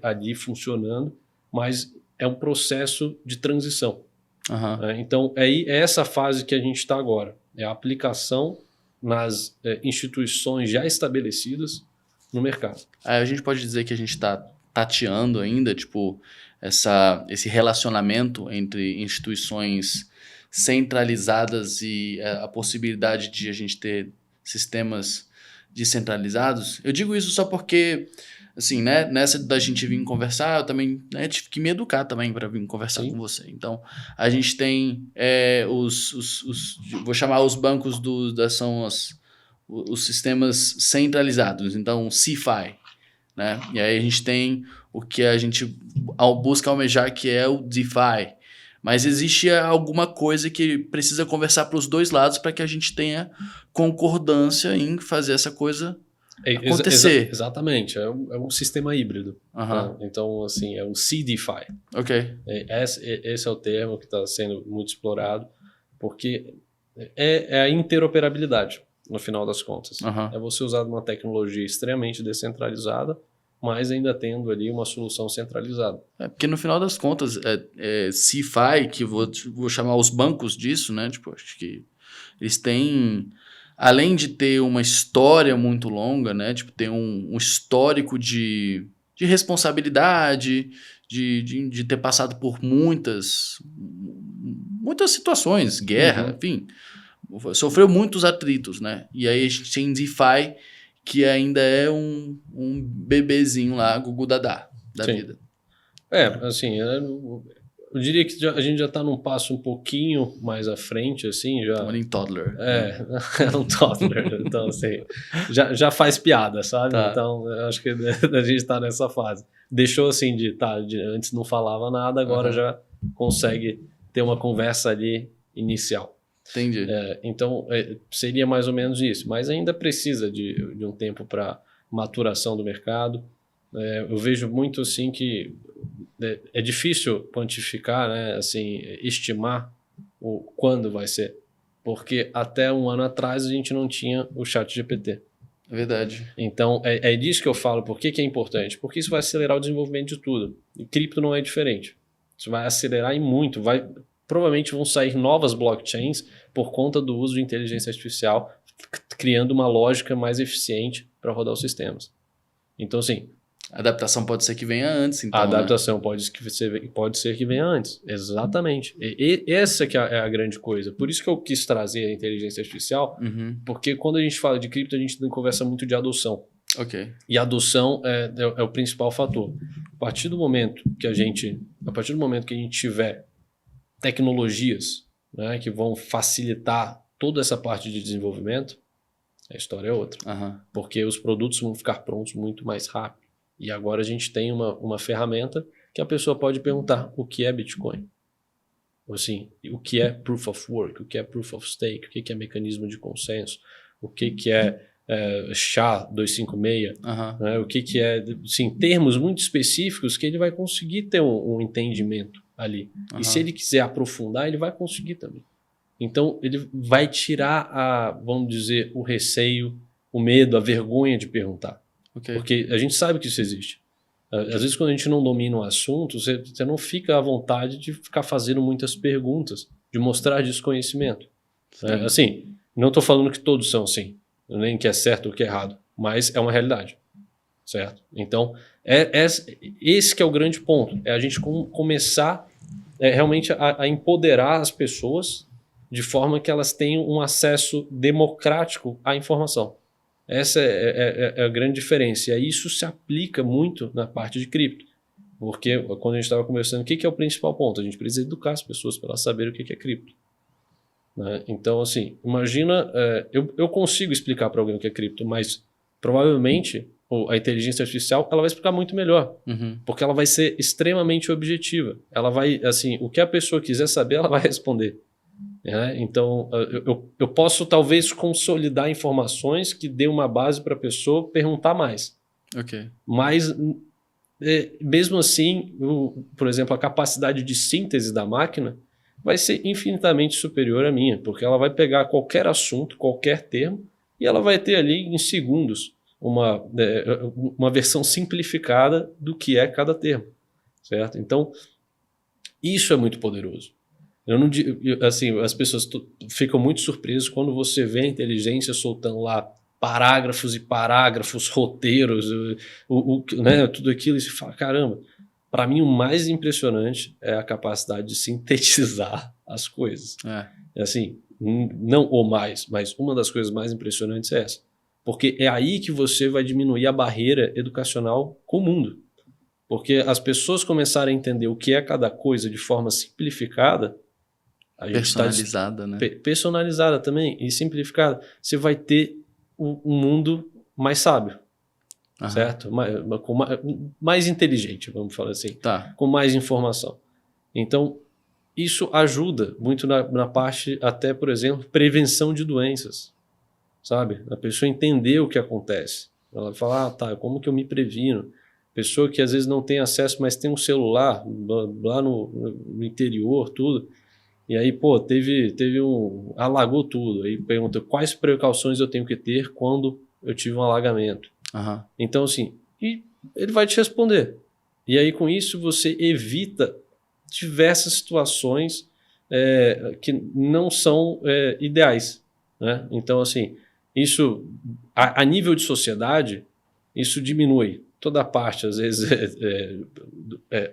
ali funcionando, mas é um processo de transição. Uhum. Então, é essa fase que a gente está agora. É a aplicação nas instituições já estabelecidas no mercado. Aí a gente pode dizer que a gente está tateando ainda, tipo, esse relacionamento entre instituições centralizadas e a possibilidade de a gente ter sistemas descentralizados. Eu digo isso só porque, assim, né, nessa da gente vir conversar, eu também, né, tive que me educar também para vir conversar Sim. com você. Então, a gente tem vou chamar os bancos são os sistemas centralizados, então CeFi, né? E aí a gente tem o que a gente busca almejar, que é o DeFi. Mas existe alguma coisa que precisa conversar para os dois lados para que a gente tenha concordância em fazer essa coisa acontecer. Exatamente, é um sistema híbrido. Uhum. Tá? Então, assim, é um CeDeFi. Ok. Esse é o termo que está sendo muito explorado, porque é a interoperabilidade, no final das contas. Uhum. É você usar uma tecnologia extremamente descentralizada, mas ainda tendo ali uma solução centralizada. Porque no final das contas, CeFi, que vou chamar os bancos disso, né? Tipo, acho que eles têm, além de ter uma história muito longa, né? Tipo, tem um histórico de responsabilidade, de ter passado por muitas situações, guerra, enfim. Sofreu muitos atritos, né? E aí a gente tem DeFi, que ainda é um bebezinho lá, Gugu Dadá da Sim. vida. Assim, eu diria que a gente já está num passo um pouquinho mais à frente, assim, já... Estamos em toddler. É um toddler, então assim, já faz piada, sabe? Tá. Então, eu acho que a gente está nessa fase. Deixou assim antes não falava nada, agora já consegue ter uma conversa ali inicial. Entendi. Então, seria mais ou menos isso. Mas ainda precisa de um tempo para maturação do mercado. Eu vejo muito assim que é difícil quantificar, né, assim, estimar quando vai ser. Porque até um ano atrás a gente não tinha o ChatGPT. É verdade. Então, é disso que eu falo. Por que é importante? Porque isso vai acelerar o desenvolvimento de tudo. E cripto não é diferente. Isso vai acelerar e muito. Provavelmente vão sair novas blockchains por conta do uso de inteligência artificial, criando uma lógica mais eficiente para rodar os sistemas. Então, assim... A adaptação pode ser que venha antes, então, a adaptação pode ser que venha antes. Exatamente. Essa que é a grande coisa. Por isso que eu quis trazer a inteligência artificial, porque quando a gente fala de cripto, a gente conversa muito de adoção. Ok. E a adoção é o principal fator. A partir do momento que a gente tiver tecnologias, né, que vão facilitar toda essa parte de desenvolvimento, a história é outra. Porque os produtos vão ficar prontos muito mais rápido. E agora a gente tem uma ferramenta que a pessoa pode perguntar o que é Bitcoin. Assim, o que é Proof of Work, o que é Proof of Stake, o que é mecanismo de consenso, o que é SHA-256, né, o que é, assim, termos muito específicos que ele vai conseguir ter um entendimento ali. E se ele quiser aprofundar, ele vai conseguir também. Então, ele vai tirar, vamos dizer, o receio, o medo, a vergonha de perguntar. Okay. Porque a gente sabe que isso existe. Às vezes, quando a gente não domina um assunto, você não fica à vontade de ficar fazendo muitas perguntas, de mostrar desconhecimento. Assim, não estou falando que todos são assim, nem que é certo ou que é errado, mas é uma realidade. Certo? Então, esse que é o grande ponto. É a gente começar realmente a empoderar as pessoas de forma que elas tenham um acesso democrático à informação. Essa é a grande diferença. E aí isso se aplica muito na parte de cripto. Porque quando a gente estava conversando, o que é o principal ponto? A gente precisa educar as pessoas para elas saberem o que é cripto. Né? Então, assim, imagina... eu consigo explicar para alguém o que é cripto, mas provavelmente a inteligência artificial ela vai explicar muito melhor. Porque ela vai ser extremamente objetiva. Ela vai, assim, o que a pessoa quiser saber, ela vai responder. Então, eu posso talvez consolidar informações que dê uma base para a pessoa perguntar mais. Ok. Mas, mesmo assim, por exemplo, a capacidade de síntese da máquina vai ser infinitamente superior à minha, porque ela vai pegar qualquer assunto, qualquer termo, e ela vai ter ali em segundos uma versão simplificada do que é cada termo, certo? Então, isso é muito poderoso. Eu não assim, as pessoas ficam muito surpresas quando você vê a inteligência soltando lá parágrafos e parágrafos, roteiros, né, tudo aquilo, e se fala, caramba, para mim o mais impressionante é a capacidade de sintetizar as coisas. Assim, não o mais, mas uma das coisas mais impressionantes é essa. Porque é aí que você vai diminuir a barreira educacional com o mundo. Porque as pessoas começarem a entender o que é cada coisa de forma simplificada, a gente personalizada, né? Personalizada também e simplificada, você vai ter um mundo mais sábio, certo? Mais inteligente, vamos falar assim, com mais informação. Então, isso ajuda muito na parte, até, por exemplo, prevenção de doenças, sabe? A pessoa entender o que acontece. Ela fala, tá, como que eu me previno? Pessoa que às vezes não tem acesso, mas tem um celular lá no interior, tudo. E aí, pô, alagou tudo. Aí pergunta quais precauções eu tenho que ter quando eu tive um alagamento. Então, assim, e ele vai te responder. E aí, com isso, você evita diversas situações que não são ideais, né? Então, assim, isso, a nível de sociedade, isso diminui toda a parte. Às vezes,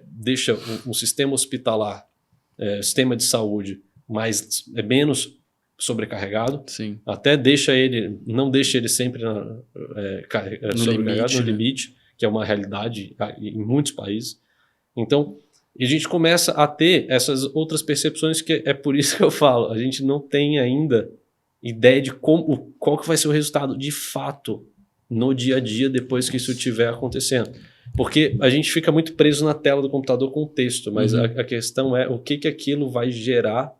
deixa um sistema hospitalar, sistema de saúde menos sobrecarregado. Sim. Até não deixa ele sempre sobrecarregado, no limite, que é uma realidade em muitos países. Então, a gente começa a ter essas outras percepções, que é por isso que eu falo, a gente não tem ainda ideia de qual que vai ser o resultado de fato no dia a dia depois que isso estiver acontecendo. Porque a gente fica muito preso na tela do computador com o texto, mas a questão é o que aquilo vai gerar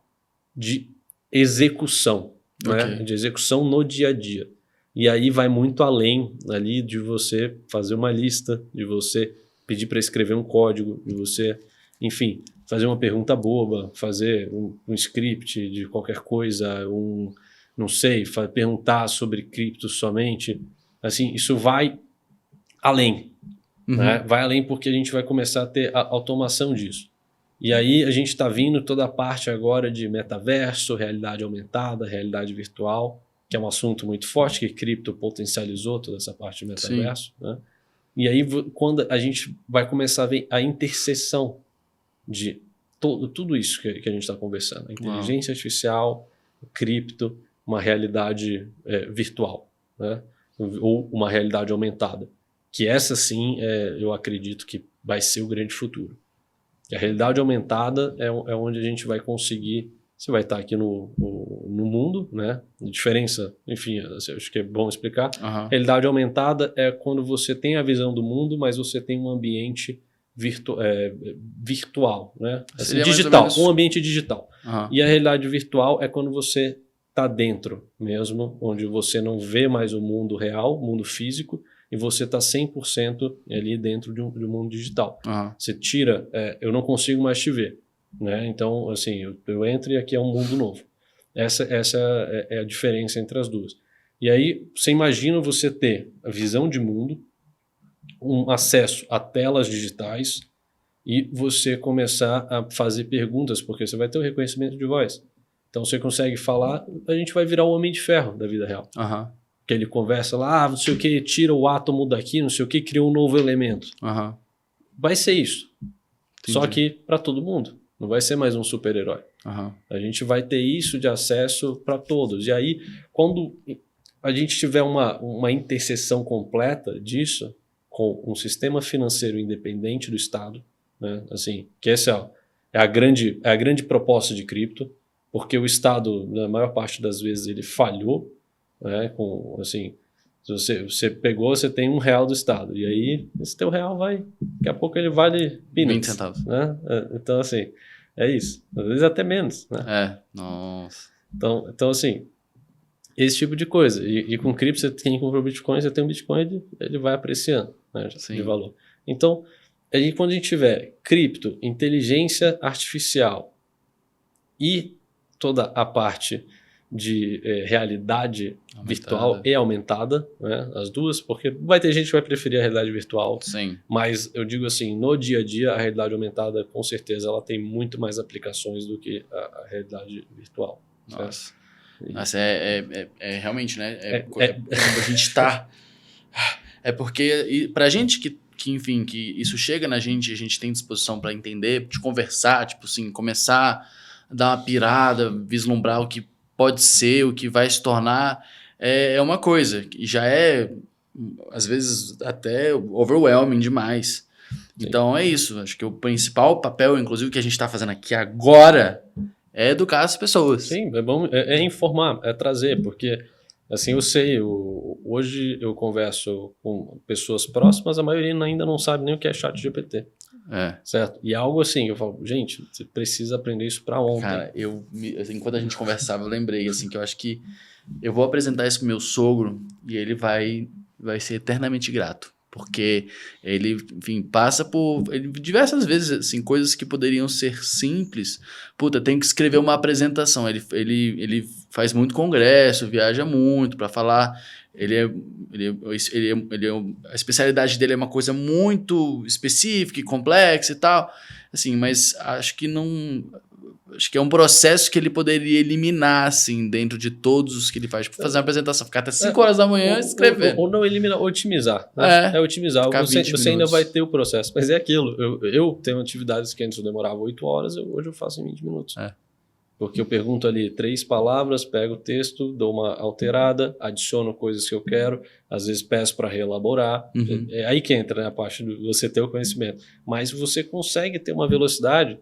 de execução, né? De execução no dia a dia. E aí vai muito além ali de você fazer uma lista, de você pedir para escrever um código, de você, enfim, fazer uma pergunta boba, fazer um script de qualquer coisa, não sei, perguntar sobre cripto somente. Assim, isso vai além. Né? Vai além porque a gente vai começar a ter a automação disso. E aí a gente está vindo toda a parte agora de metaverso, realidade aumentada, realidade virtual, que é um assunto muito forte, que cripto potencializou toda essa parte de metaverso. Né? E aí quando a gente vai começar a ver a interseção de tudo isso que a gente está conversando. A inteligência artificial, o cripto, uma realidade virtual, né? Ou uma realidade aumentada. Que essa sim, eu acredito que vai ser o grande futuro. E a realidade aumentada é onde a gente vai conseguir. Você vai estar aqui no mundo, né? A diferença, enfim, acho que é bom explicar. Realidade aumentada é quando você tem a visão do mundo, mas você tem um ambiente virtual, né? Assim, digital, um ambiente digital. E a realidade virtual é quando você está dentro mesmo, onde você não vê mais o mundo real, o mundo físico, e você está 100% ali dentro de um mundo digital. Você tira, eu não consigo mais te ver, né? Então, assim, eu entro e aqui é um mundo novo. Essa é a diferença entre as duas. E aí, você imagina você ter a visão de mundo, um acesso a telas digitais e você começar a fazer perguntas, porque você vai ter o reconhecimento de voz. Então, você consegue falar, a gente vai virar o Homem de Ferro da vida real. Que ele conversa lá, não sei o que, tira o átomo daqui, não sei o que, cria um novo elemento. Vai ser isso. Entendi. Só que para todo mundo. Não vai ser mais um super-herói. A gente vai ter isso de acesso para todos. E aí, quando a gente tiver uma interseção completa disso, com um sistema financeiro independente do Estado, né? Assim, que essa é a grande proposta de cripto, porque o Estado, na maior parte das vezes, ele falhou, né? Assim, se você pegou, você tem R$1 do Estado, e aí esse teu real daqui a pouco ele vale peanuts, 20 centavos. Né? Então, assim, é isso. Às vezes até menos, né? Nossa. Então assim, Esse tipo de coisa. E com cripto, quem comprou Bitcoin, você tem um Bitcoin, ele vai apreciando, né, de valor. Então, quando a gente tiver cripto, inteligência artificial e toda a parte de realidade virtual e aumentada, né, as duas, porque vai ter gente que vai preferir a realidade virtual, Sim. Mas eu digo assim, no dia a dia, a realidade aumentada, com certeza, ela tem muito mais aplicações do que a realidade virtual. Nossa. Nossa, realmente, né? A gente tá... É porque pra gente que, enfim, que isso chega na gente, a gente tem disposição pra entender, de conversar, tipo assim, começar a dar uma pirada, vislumbrar o que pode ser, o que vai se tornar, é uma coisa. E já é, às vezes, até overwhelming demais. Sim. Então é isso. Acho que o principal papel, inclusive, que a gente tá fazendo aqui agora é educar as pessoas. Sim, é bom, é informar, é trazer, porque assim, eu sei, hoje eu converso com pessoas próximas, a maioria ainda não sabe nem o que é ChatGPT. Certo? E algo assim, eu falo, gente, você precisa aprender isso pra ontem. Cara, enquanto a gente conversava, eu lembrei, assim, que eu acho que eu vou apresentar isso pro meu sogro e ele vai ser eternamente grato. Porque ele, enfim, passa por diversas vezes, assim, coisas que poderiam ser simples. Puta, tem que escrever uma apresentação. Ele faz muito congresso, viaja muito para falar. A especialidade dele é uma coisa muito específica e complexa e tal. Assim, mas acho que é um processo que ele poderia eliminar, assim, dentro de todos os que ele faz. Tipo, fazer uma apresentação, ficar até 5 horas da manhã escrevendo. Ou não eliminar, otimizar. Né? Otimizar. Você ainda vai ter o processo. Mas é aquilo. Eu tenho atividades que antes eu demorava 8 horas, hoje eu faço em 20 minutos. Porque eu pergunto ali 3 palavras, pego o texto, dou uma alterada, adiciono coisas que eu quero, às vezes peço para reelaborar. Uhum. É aí que entra, né, a parte de você ter o conhecimento. Mas você consegue ter uma velocidade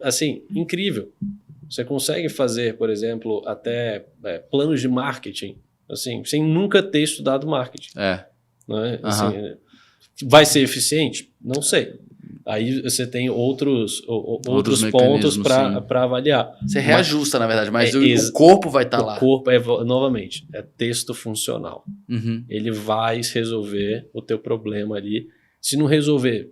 assim, incrível. Você consegue fazer, por exemplo, até planos de marketing, assim, sem nunca ter estudado marketing. Né? Assim, vai ser eficiente? Não sei. Aí você tem outros pontos para avaliar. Você reajusta, na verdade, mas o corpo vai estar lá. O corpo, novamente, é texto funcional. Uhum. Ele vai resolver o teu problema ali. Se não resolver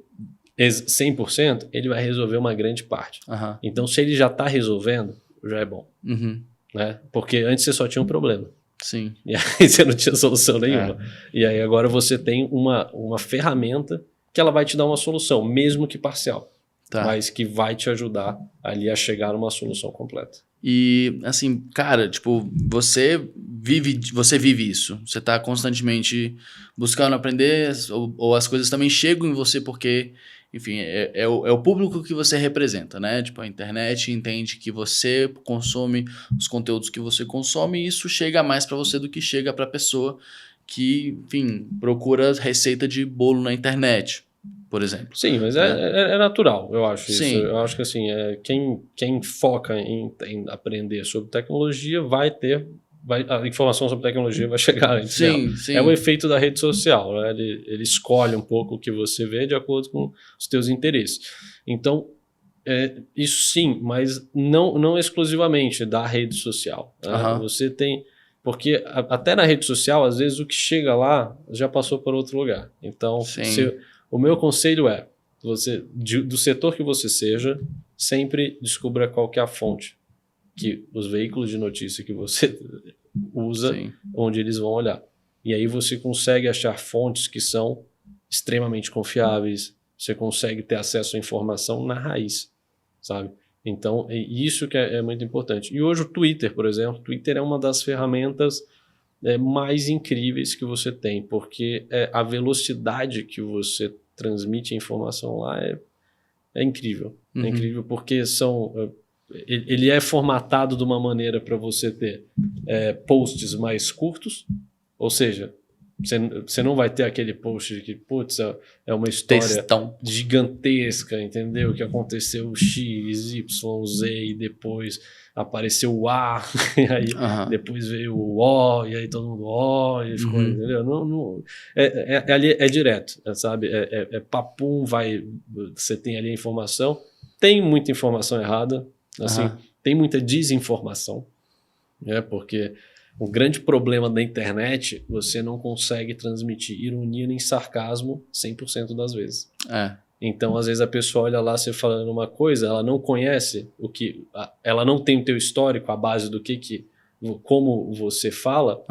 100%, ele vai resolver uma grande parte. Uhum. Então, se ele já está resolvendo, já é bom. Uhum. Né? Porque antes você só tinha um problema. Sim. E aí você não tinha solução nenhuma. E aí agora você tem uma ferramenta que ela vai te dar uma solução, mesmo que parcial. Mas que vai te ajudar ali a chegar numa solução completa. E, assim, cara, tipo, você vive isso. Você tá constantemente buscando aprender, ou as coisas também chegam em você porque, enfim, é o público que você representa, né? Tipo, a internet entende que você consome os conteúdos que você consome e isso chega mais para você do que chega para a pessoa que, enfim, procura receita de bolo na internet, por exemplo. Sim, mas é natural, eu acho. Sim. Isso. Eu acho que assim, quem foca em aprender sobre tecnologia a informação sobre tecnologia vai chegar antes. Sim, sim. É o efeito da rede social, né? Ele escolhe um pouco o que você vê de acordo com os teus interesses. Então, isso sim, mas não exclusivamente da rede social. Né? Uhum. Você tem... Porque até na rede social, às vezes o que chega lá já passou para outro lugar. Então, o meu conselho é, do setor que você seja, sempre descubra qual que é a fonte que os veículos de notícia que você usa, onde eles vão olhar. E aí você consegue achar fontes que são extremamente confiáveis, você consegue ter acesso à informação na raiz, sabe? Então, isso que é muito importante. E hoje o Twitter, por exemplo, é uma das ferramentas mais incríveis que você tem, porque a velocidade que você transmite a informação lá é incrível. Uhum. É incrível porque ele é formatado de uma maneira para você ter posts mais curtos, ou seja, você não vai ter aquele post de que, putz, é uma história gigantesca, entendeu? Que aconteceu X, Y, Z e depois apareceu o A, e aí depois veio o O, e aí todo mundo O, e ficou, entendeu? Ali é direto, sabe? Papum, você tem ali a informação, tem muita informação errada, assim, tem muita desinformação, né? Porque o grande problema da internet, você não consegue transmitir ironia nem sarcasmo 100% das vezes. Então, às vezes a pessoa olha lá você falando uma coisa, ela não conhece ela não tem o teu histórico, a base do como você fala,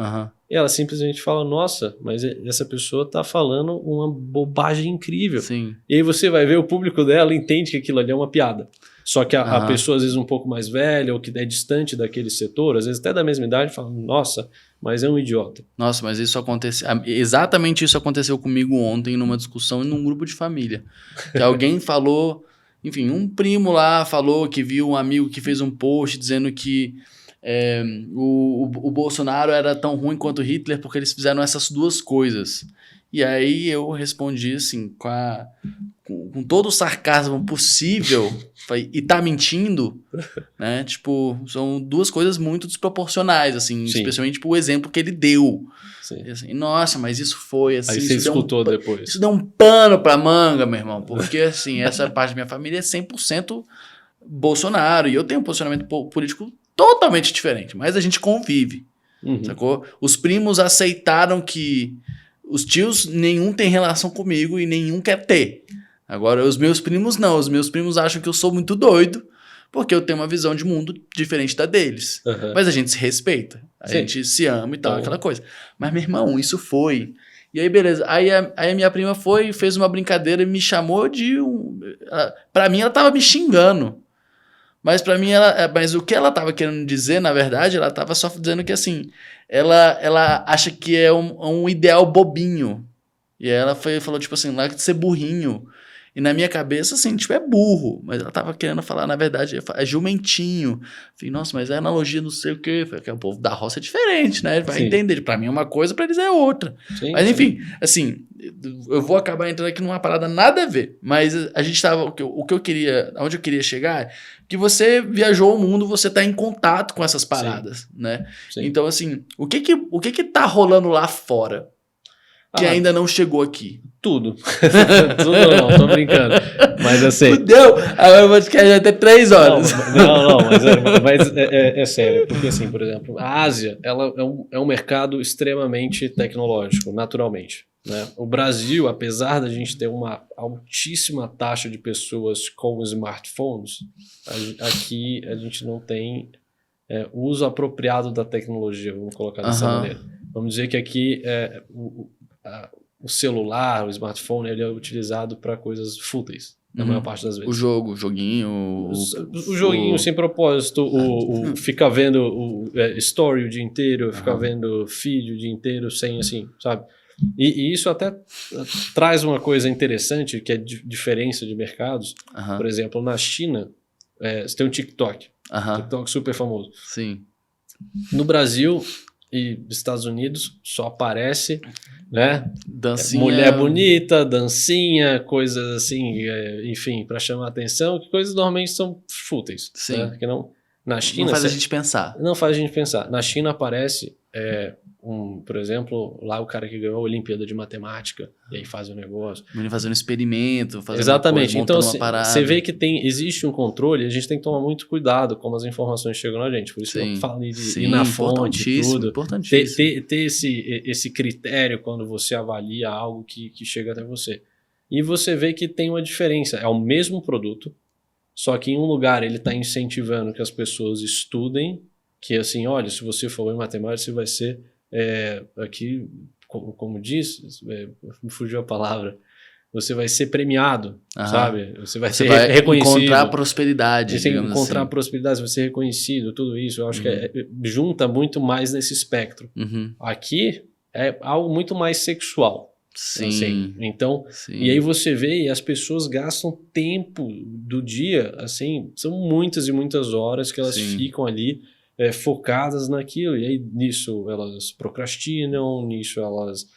e ela simplesmente fala, nossa, mas essa pessoa tá falando uma bobagem incrível. Sim. E aí você vai ver, o público dela entende que aquilo ali é uma piada. Só que a pessoa, às vezes, um pouco mais velha ou que é distante daquele setor, às vezes até da mesma idade, fala, nossa, mas é um idiota. Nossa, mas isso aconteceu... Exatamente isso aconteceu comigo ontem numa discussão num grupo de família. Que alguém falou... Enfim, um primo lá falou que viu um amigo que fez um post dizendo que o Bolsonaro era tão ruim quanto Hitler porque eles fizeram essas duas coisas. E aí eu respondi assim, com todo o sarcasmo possível, e tá mentindo, né? Tipo, são duas coisas muito desproporcionais, assim, Sim. especialmente tipo, o exemplo que ele deu. Sim. E assim, nossa, mas isso foi assim. Aí você escutou depois. Isso deu um pano pra manga, meu irmão, porque assim, essa parte da minha família é 100% Bolsonaro, e eu tenho um posicionamento político totalmente diferente, mas a gente convive, sacou? Os primos aceitaram que os tios, nenhum tem relação comigo e nenhum quer ter. Agora, os meus primos não. Os meus primos acham que eu sou muito doido porque eu tenho uma visão de mundo diferente da deles. Mas a gente se respeita. A gente se ama e tal, aquela coisa. Mas, meu irmão, isso foi... E aí, beleza. Aí a minha prima fez uma brincadeira e me chamou de pra mim, ela tava me xingando. Mas pra mim, mas o que ela tava querendo dizer, na verdade, ela tava só dizendo que, assim, ela acha que é um ideal bobinho. E aí ela falou, tipo assim, lá de ser burrinho. E na minha cabeça, assim, tipo, é burro. Mas ela tava querendo falar, na verdade, é jumentinho. Falei, nossa, mas é analogia não sei o quê. Falei, que o povo da roça é diferente, né? Ele vai entender. Pra mim é uma coisa, pra eles é outra. Sim, mas enfim, assim, eu vou acabar entrando aqui numa parada nada a ver. Mas a gente tava, o que eu queria, onde eu queria chegar, é que você viajou o mundo, você tá em contato com essas paradas, né? Sim. Então, assim, o que tá rolando lá fora? Que ainda não chegou aqui. Tudo. Tudo não, tô brincando. Mas assim... Fudeu! Agora eu vou ficar até 3 horas. Não, mas é sério. Porque assim, por exemplo, a Ásia, ela é um mercado extremamente tecnológico, naturalmente. Né? O Brasil, apesar da gente ter uma altíssima taxa de pessoas com smartphones, aqui a gente não tem uso apropriado da tecnologia, vamos colocar dessa maneira. Vamos dizer que aqui o celular, o smartphone, ele é utilizado para coisas fúteis, na maior parte das vezes. O joguinho... O joguinho sem propósito, ficar vendo story o dia inteiro, ficar vendo feed o dia inteiro, sem assim, sabe? E isso até traz uma coisa interessante, que é diferença de mercados. Por exemplo, na China, você tem um TikTok. TikTok super famoso. Sim. No Brasil e Estados Unidos só aparece, né? Dancinha. Mulher bonita, dancinha, coisas assim, enfim, para chamar atenção, que coisas normalmente são fúteis. Sim. Né? Que na China, não faz a gente pensar. Não faz a gente pensar. Na China aparece, por exemplo, lá o cara que ganhou a Olimpíada de Matemática, e aí faz o negócio. Ele fazendo um experimento, fazendo exatamente. Uma coisa, então, você vê que existe um controle, e a gente tem que tomar muito cuidado como as informações chegam na gente. Por isso que eu falei de ir na fonte, tudo. Importantíssimo. Ter esse critério quando você avalia algo que chega até você. E você vê que tem uma diferença. É o mesmo produto, só que em um lugar ele está incentivando que as pessoas estudem, que assim, olha, se você for em matemática, você vai ser, aqui, como diz, me fugiu a palavra, você vai ser premiado, sabe? Você vai ser reconhecido. Encontrar prosperidade, você encontrar prosperidade, você vai ser reconhecido, tudo isso. Eu acho que junta muito mais nesse espectro. Aqui é algo muito mais sexual. Sim. Assim. Então, e aí você vê, e as pessoas gastam tempo do dia, assim, são muitas e muitas horas que elas ficam ali focadas naquilo, e aí nisso elas procrastinam, nisso elas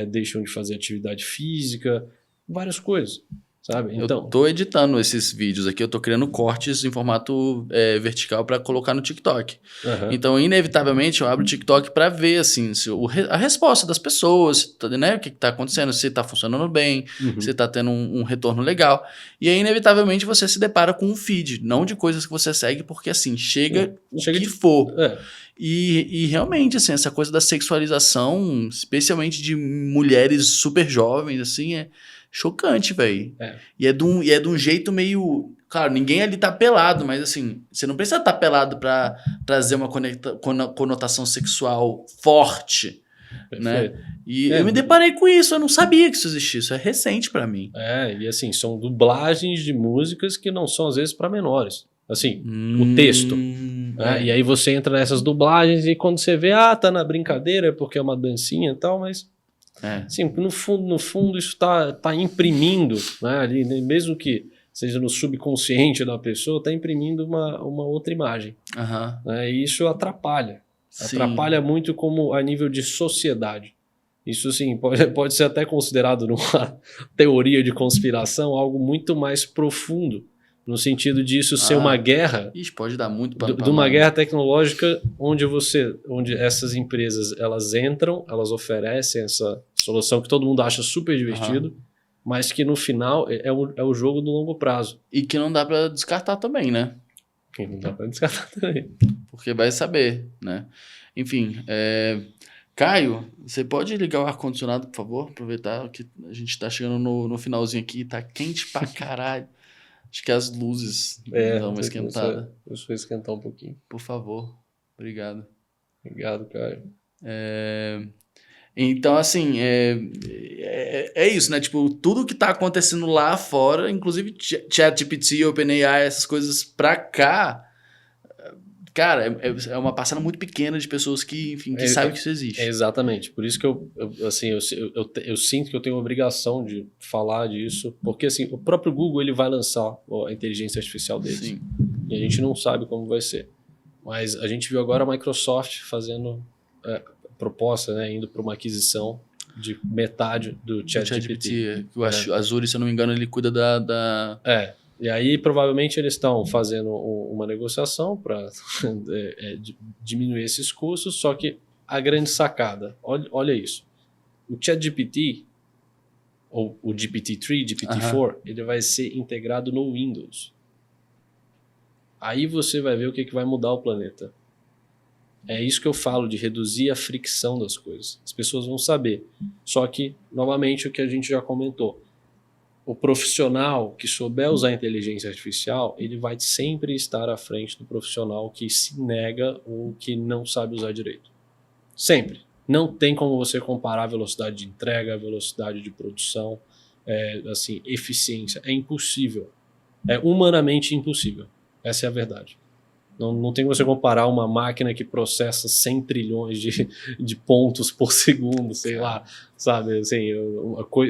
deixam de fazer atividade física, várias coisas. sabe? Eu Então, tô editando esses vídeos aqui, eu tô criando cortes em formato vertical para colocar no TikTok. aham, Então, inevitavelmente, eu abro o TikTok para ver, assim, se a resposta das pessoas, né? O que tá acontecendo, se tá funcionando bem, uhum, se tá tendo um retorno legal. E aí, inevitavelmente, você se depara com um feed, não de coisas que você segue, porque, assim, chega o Chega que de- for. é, E realmente, assim, essa coisa da sexualização, especialmente de mulheres super jovens, assim, é chocante, velho. é. E é de um jeito meio. Claro, ninguém ali tá pelado, mas assim, você não precisa estar pelado pra trazer uma conotação sexual forte, né? Perfeito. E É, eu me deparei com isso, eu não sabia que isso existia, isso é recente pra mim. e assim, são dublagens de músicas que não são, às vezes, para menores. Assim, o texto. Né? E aí você entra nessas dublagens e quando você vê, tá na brincadeira porque é uma dancinha e tal, mas é. assim, no fundo isso tá imprimindo, né, ali, né, mesmo que seja no subconsciente da pessoa, tá imprimindo uma outra imagem. Aham. Né? E isso atrapalha. Sim. Atrapalha muito como a nível de sociedade. Isso, assim, pode ser até considerado numa teoria de conspiração algo muito mais profundo, no sentido de isso ser uma guerra, Ixi, pode dar muito pano pra de uma manga. guerra tecnológica onde essas empresas elas entram, elas oferecem essa solução que todo mundo acha super divertido, mas que no final é o jogo do longo prazo. E que não dá pra descartar também, né? Que não dá pra descartar também. Porque vai saber, né? Enfim, Caio, você pode ligar o ar-condicionado, por favor? Aproveitar que a gente tá chegando no finalzinho aqui, tá quente pra caralho. Acho que as luzes dão uma esquentada. Deixa eu esquentar um pouquinho. Por favor. Obrigado. Obrigado, Caio. Então, assim, é isso, né? Tipo, tudo que tá acontecendo lá fora, inclusive ChatGPT, OpenAI, essas coisas pra cá, cara, é uma parcela muito pequena de pessoas que, enfim, que sabem que isso existe. Exatamente. Por isso que eu sinto que eu tenho a obrigação de falar disso, porque assim, o próprio Google ele vai lançar a inteligência artificial deles. Sim. E a gente não sabe como vai ser. Mas a gente viu agora a Microsoft fazendo proposta, né, indo para uma aquisição de metade do ChatGPT. Eu acho, Azure, se eu não me engano, ele cuida da... E aí provavelmente eles estão fazendo uma negociação para diminuir esses custos, só que a grande sacada, olha isso, o ChatGPT, ou o GPT-3, GPT-4, ele vai ser integrado no Windows. Aí você vai ver o que vai mudar o planeta. É isso que eu falo de reduzir a fricção das coisas. As pessoas vão saber. Só que, novamente, o que a gente já comentou, o profissional que souber usar a inteligência artificial, ele vai sempre estar à frente do profissional que se nega ou que não sabe usar direito. Sempre. Não tem como você comparar a velocidade de entrega, a velocidade de produção, assim, eficiência. É impossível. É humanamente impossível. Essa é a verdade. Não tem como você comparar uma máquina que processa 100 trilhões de pontos por segundo, sei lá, sabe? Assim,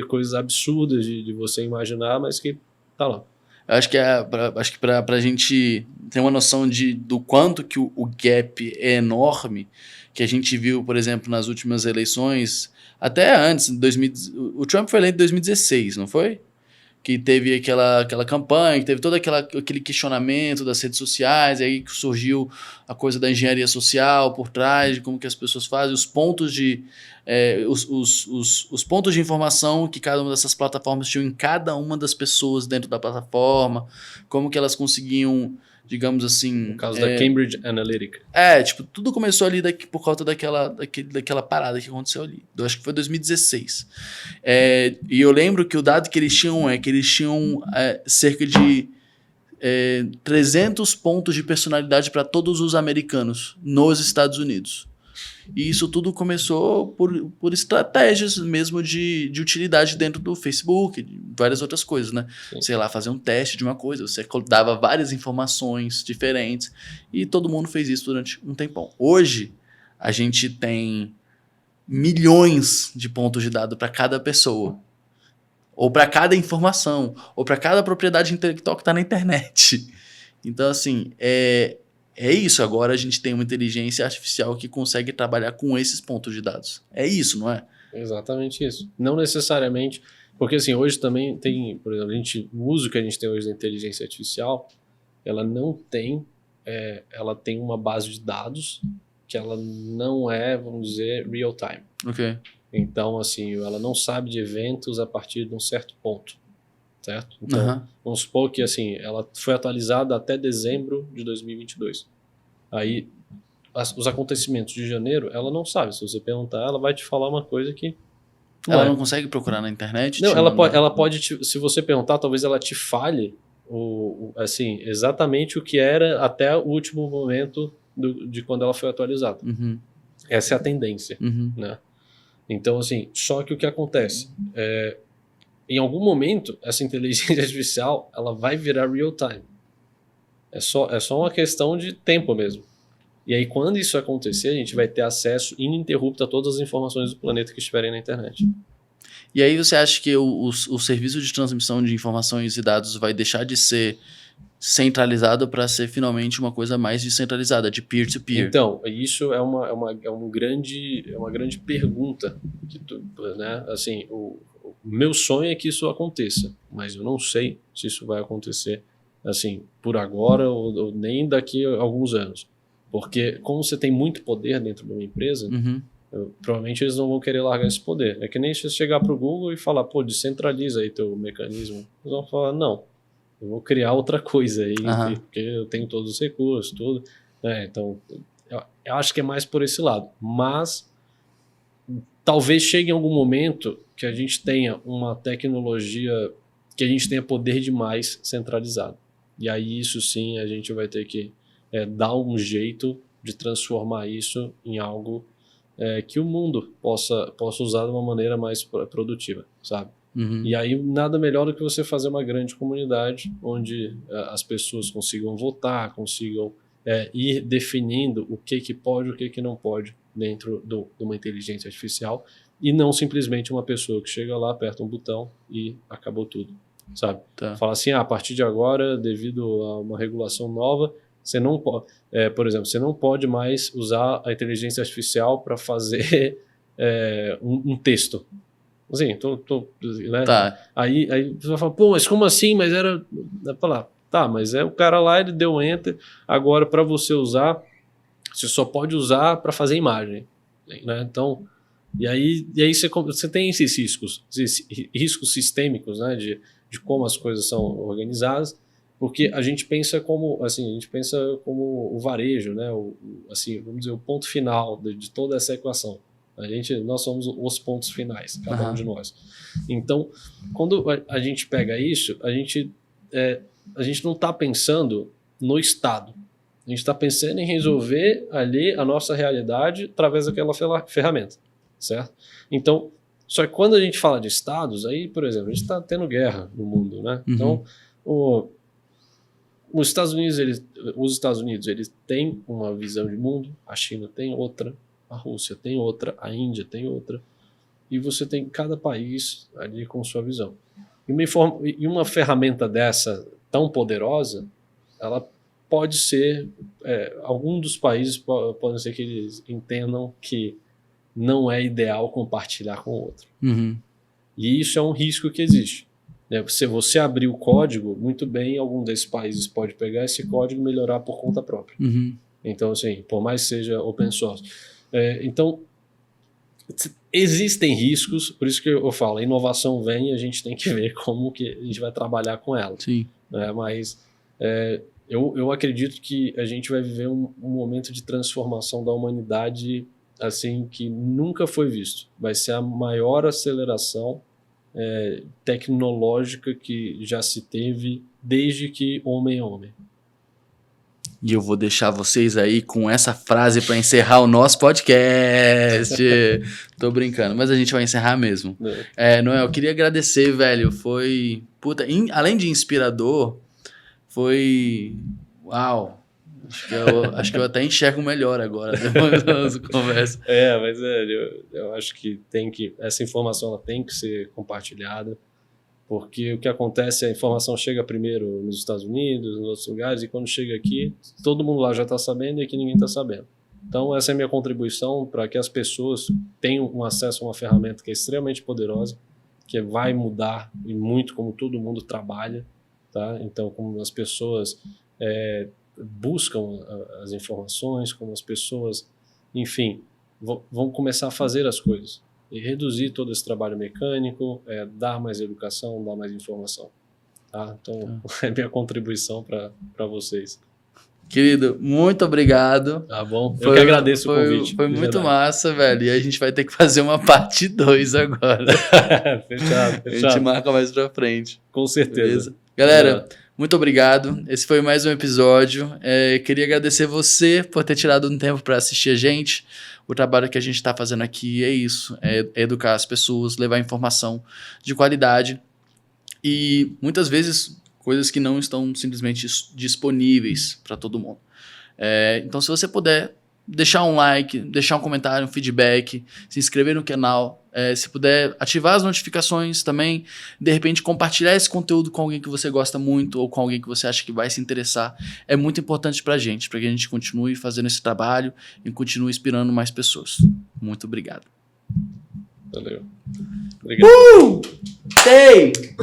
coisas absurdas de você imaginar, mas que tá lá. Eu acho que pra gente ter uma noção do quanto que o gap é enorme, que a gente viu, por exemplo, nas últimas eleições, até antes, o Trump foi eleito em 2016, não foi? Que teve aquela campanha, que teve todo aquele questionamento das redes sociais, aí que surgiu a coisa da engenharia social por trás, de como que as pessoas fazem, os pontos os pontos de informação que cada uma dessas plataformas tinham em cada uma das pessoas dentro da plataforma, como que elas conseguiam, digamos assim... No caso da Cambridge Analytica. Tipo, tudo começou ali por causa daquela parada que aconteceu ali. Eu acho que foi 2016. E eu lembro que o dado que eles tinham é que eles tinham cerca de 300 pontos de personalidade para todos os americanos nos Estados Unidos. E isso tudo começou por estratégias mesmo de utilidade dentro do Facebook, de várias outras coisas, né? Sim. Sei lá, fazer um teste de uma coisa, você dava várias informações diferentes e todo mundo fez isso durante um tempão. Hoje, a gente tem milhões de pontos de dado para cada pessoa, ou para cada informação, ou para cada propriedade intelectual que está na internet. Então, assim, é isso, agora a gente tem uma inteligência artificial que consegue trabalhar com esses pontos de dados. É isso, não é? Exatamente isso. Não necessariamente Porque assim, hoje também tem, por exemplo, o uso que a gente tem hoje da inteligência artificial, ela não tem, ela tem uma base de dados que ela não é, vamos dizer, real time. Ok. Então, assim, ela não sabe de eventos a partir de um certo ponto, certo? Então, vamos supor que, assim, ela foi atualizada até dezembro de 2022. Aí, os acontecimentos de janeiro, ela não sabe. Se você perguntar, ela vai te falar uma coisa que ela não consegue procurar na internet? Não, ela pode se você perguntar, talvez ela te fale assim, exatamente o que era até o último momento de quando ela foi atualizada. Uhum. Essa é a tendência, Uhum. né? Então, assim, só que o que acontece? Em algum momento, essa inteligência artificial ela vai virar real time. É só uma questão de tempo mesmo. E aí, quando isso acontecer, a gente vai ter acesso ininterrupto a todas as informações do planeta que estiverem na internet. E aí você acha que o serviço de transmissão de informações e dados vai deixar de ser centralizado para ser finalmente uma coisa mais descentralizada, de peer-to-peer? Então, isso é uma grande pergunta. Né? Assim, o meu sonho é que isso aconteça, mas eu não sei se isso vai acontecer assim, por agora ou nem daqui a alguns anos. Porque como você tem muito poder dentro de uma empresa, provavelmente eles não vão querer largar esse poder. É que nem se você chegar para o Google e falar, pô, descentraliza aí teu mecanismo. Eles vão falar, não, eu vou criar outra coisa aí, porque eu tenho todos os recursos, tudo. Então, eu acho que é mais por esse lado. Mas talvez chegue em algum momento que a gente tenha uma tecnologia que a gente tenha poder demais centralizado. E aí isso sim a gente vai ter que dar um jeito de transformar isso em algo que o mundo possa usar de uma maneira mais produtiva, sabe? E aí nada melhor do que você fazer uma grande comunidade onde as pessoas consigam votar, consigam ir definindo o que pode e o que não pode dentro de uma inteligência artificial e não simplesmente uma pessoa que chega lá, aperta um botão e acabou tudo, sabe? Tá. Fala assim, a partir de agora, devido a uma regulação nova, você não pode, por exemplo, você não pode mais usar a inteligência artificial para fazer um texto. Assim, né? Tá. Aí você vai falar, pô, mas como assim? Mas era... falar, tá, mas o cara lá, ele deu enter, agora para você usar, você só pode usar para fazer imagem, né? Então, e aí você tem esses riscos sistêmicos, né? De como as coisas são organizadas, porque a gente pensa como o varejo, né? Assim, vamos dizer, o ponto final de toda essa equação. Nós somos os pontos finais, cada um de nós. Então, quando a gente pega isso, a gente não está pensando no Estado. A gente está pensando em resolver ali a nossa realidade através daquela ferramenta, certo? Então, só que quando a gente fala de Estados, aí, por exemplo, a gente está tendo guerra no mundo, né? Então, os Estados Unidos eles têm uma visão de mundo, a China tem outra, a Rússia tem outra, a Índia tem outra, e você tem cada país ali com sua visão. E uma ferramenta dessa tão poderosa, ela pode ser, algum dos países podem ser que eles entendam que não é ideal compartilhar com o outro. E isso é um risco que existe. Se você abrir o código, muito bem, algum desses países pode pegar esse código e melhorar por conta própria. Então, assim, por mais que seja open source. Então, existem riscos, por isso que eu falo, a inovação vem e a gente tem que ver como que a gente vai trabalhar com ela. Sim. Mas eu acredito que a gente vai viver um momento de transformação da humanidade assim que nunca foi visto. Vai ser a maior aceleração tecnológica que já se teve desde que homem é homem. E eu vou deixar vocês aí com essa frase para encerrar o nosso podcast. Tô brincando, mas a gente vai encerrar mesmo. Noel, eu queria agradecer, velho. Foi, além de inspirador, foi... Uau! Acho que eu até enxergo melhor agora, depois da nossa conversa. Mas eu acho que essa informação ela tem que ser compartilhada, porque o que acontece é a informação chega primeiro nos Estados Unidos, nos outros lugares, e quando chega aqui, todo mundo lá já está sabendo e aqui ninguém está sabendo. Então essa é a minha contribuição para que as pessoas tenham um acesso a uma ferramenta que é extremamente poderosa, que vai mudar e muito como todo mundo trabalha, tá? Então, como as pessoas buscam as informações, como as pessoas, enfim, vão começar a fazer as coisas e reduzir todo esse trabalho mecânico, dar mais educação, dar mais informação, tá? Então, é minha contribuição para vocês. Querido, muito obrigado. Tá bom? Eu que agradeço o convite. Foi muito massa, velho. E a gente vai ter que fazer uma parte 2 agora. Fechado. A gente marca mais pra frente. Com certeza. Beleza? Galera, muito obrigado. Esse foi mais um episódio. Queria agradecer você por ter tirado um tempo para assistir a gente. O trabalho que a gente está fazendo aqui é isso. É educar as pessoas, levar informação de qualidade. E muitas vezes coisas que não estão simplesmente disponíveis para todo mundo. Então, se você puder deixar um like, deixar um comentário, um feedback, se inscrever no canal, se puder ativar as notificações também, de repente compartilhar esse conteúdo com alguém que você gosta muito ou com alguém que você acha que vai se interessar, é muito importante para que a gente continue fazendo esse trabalho e continue inspirando mais pessoas. Muito obrigado. Valeu. Obrigado. Hey!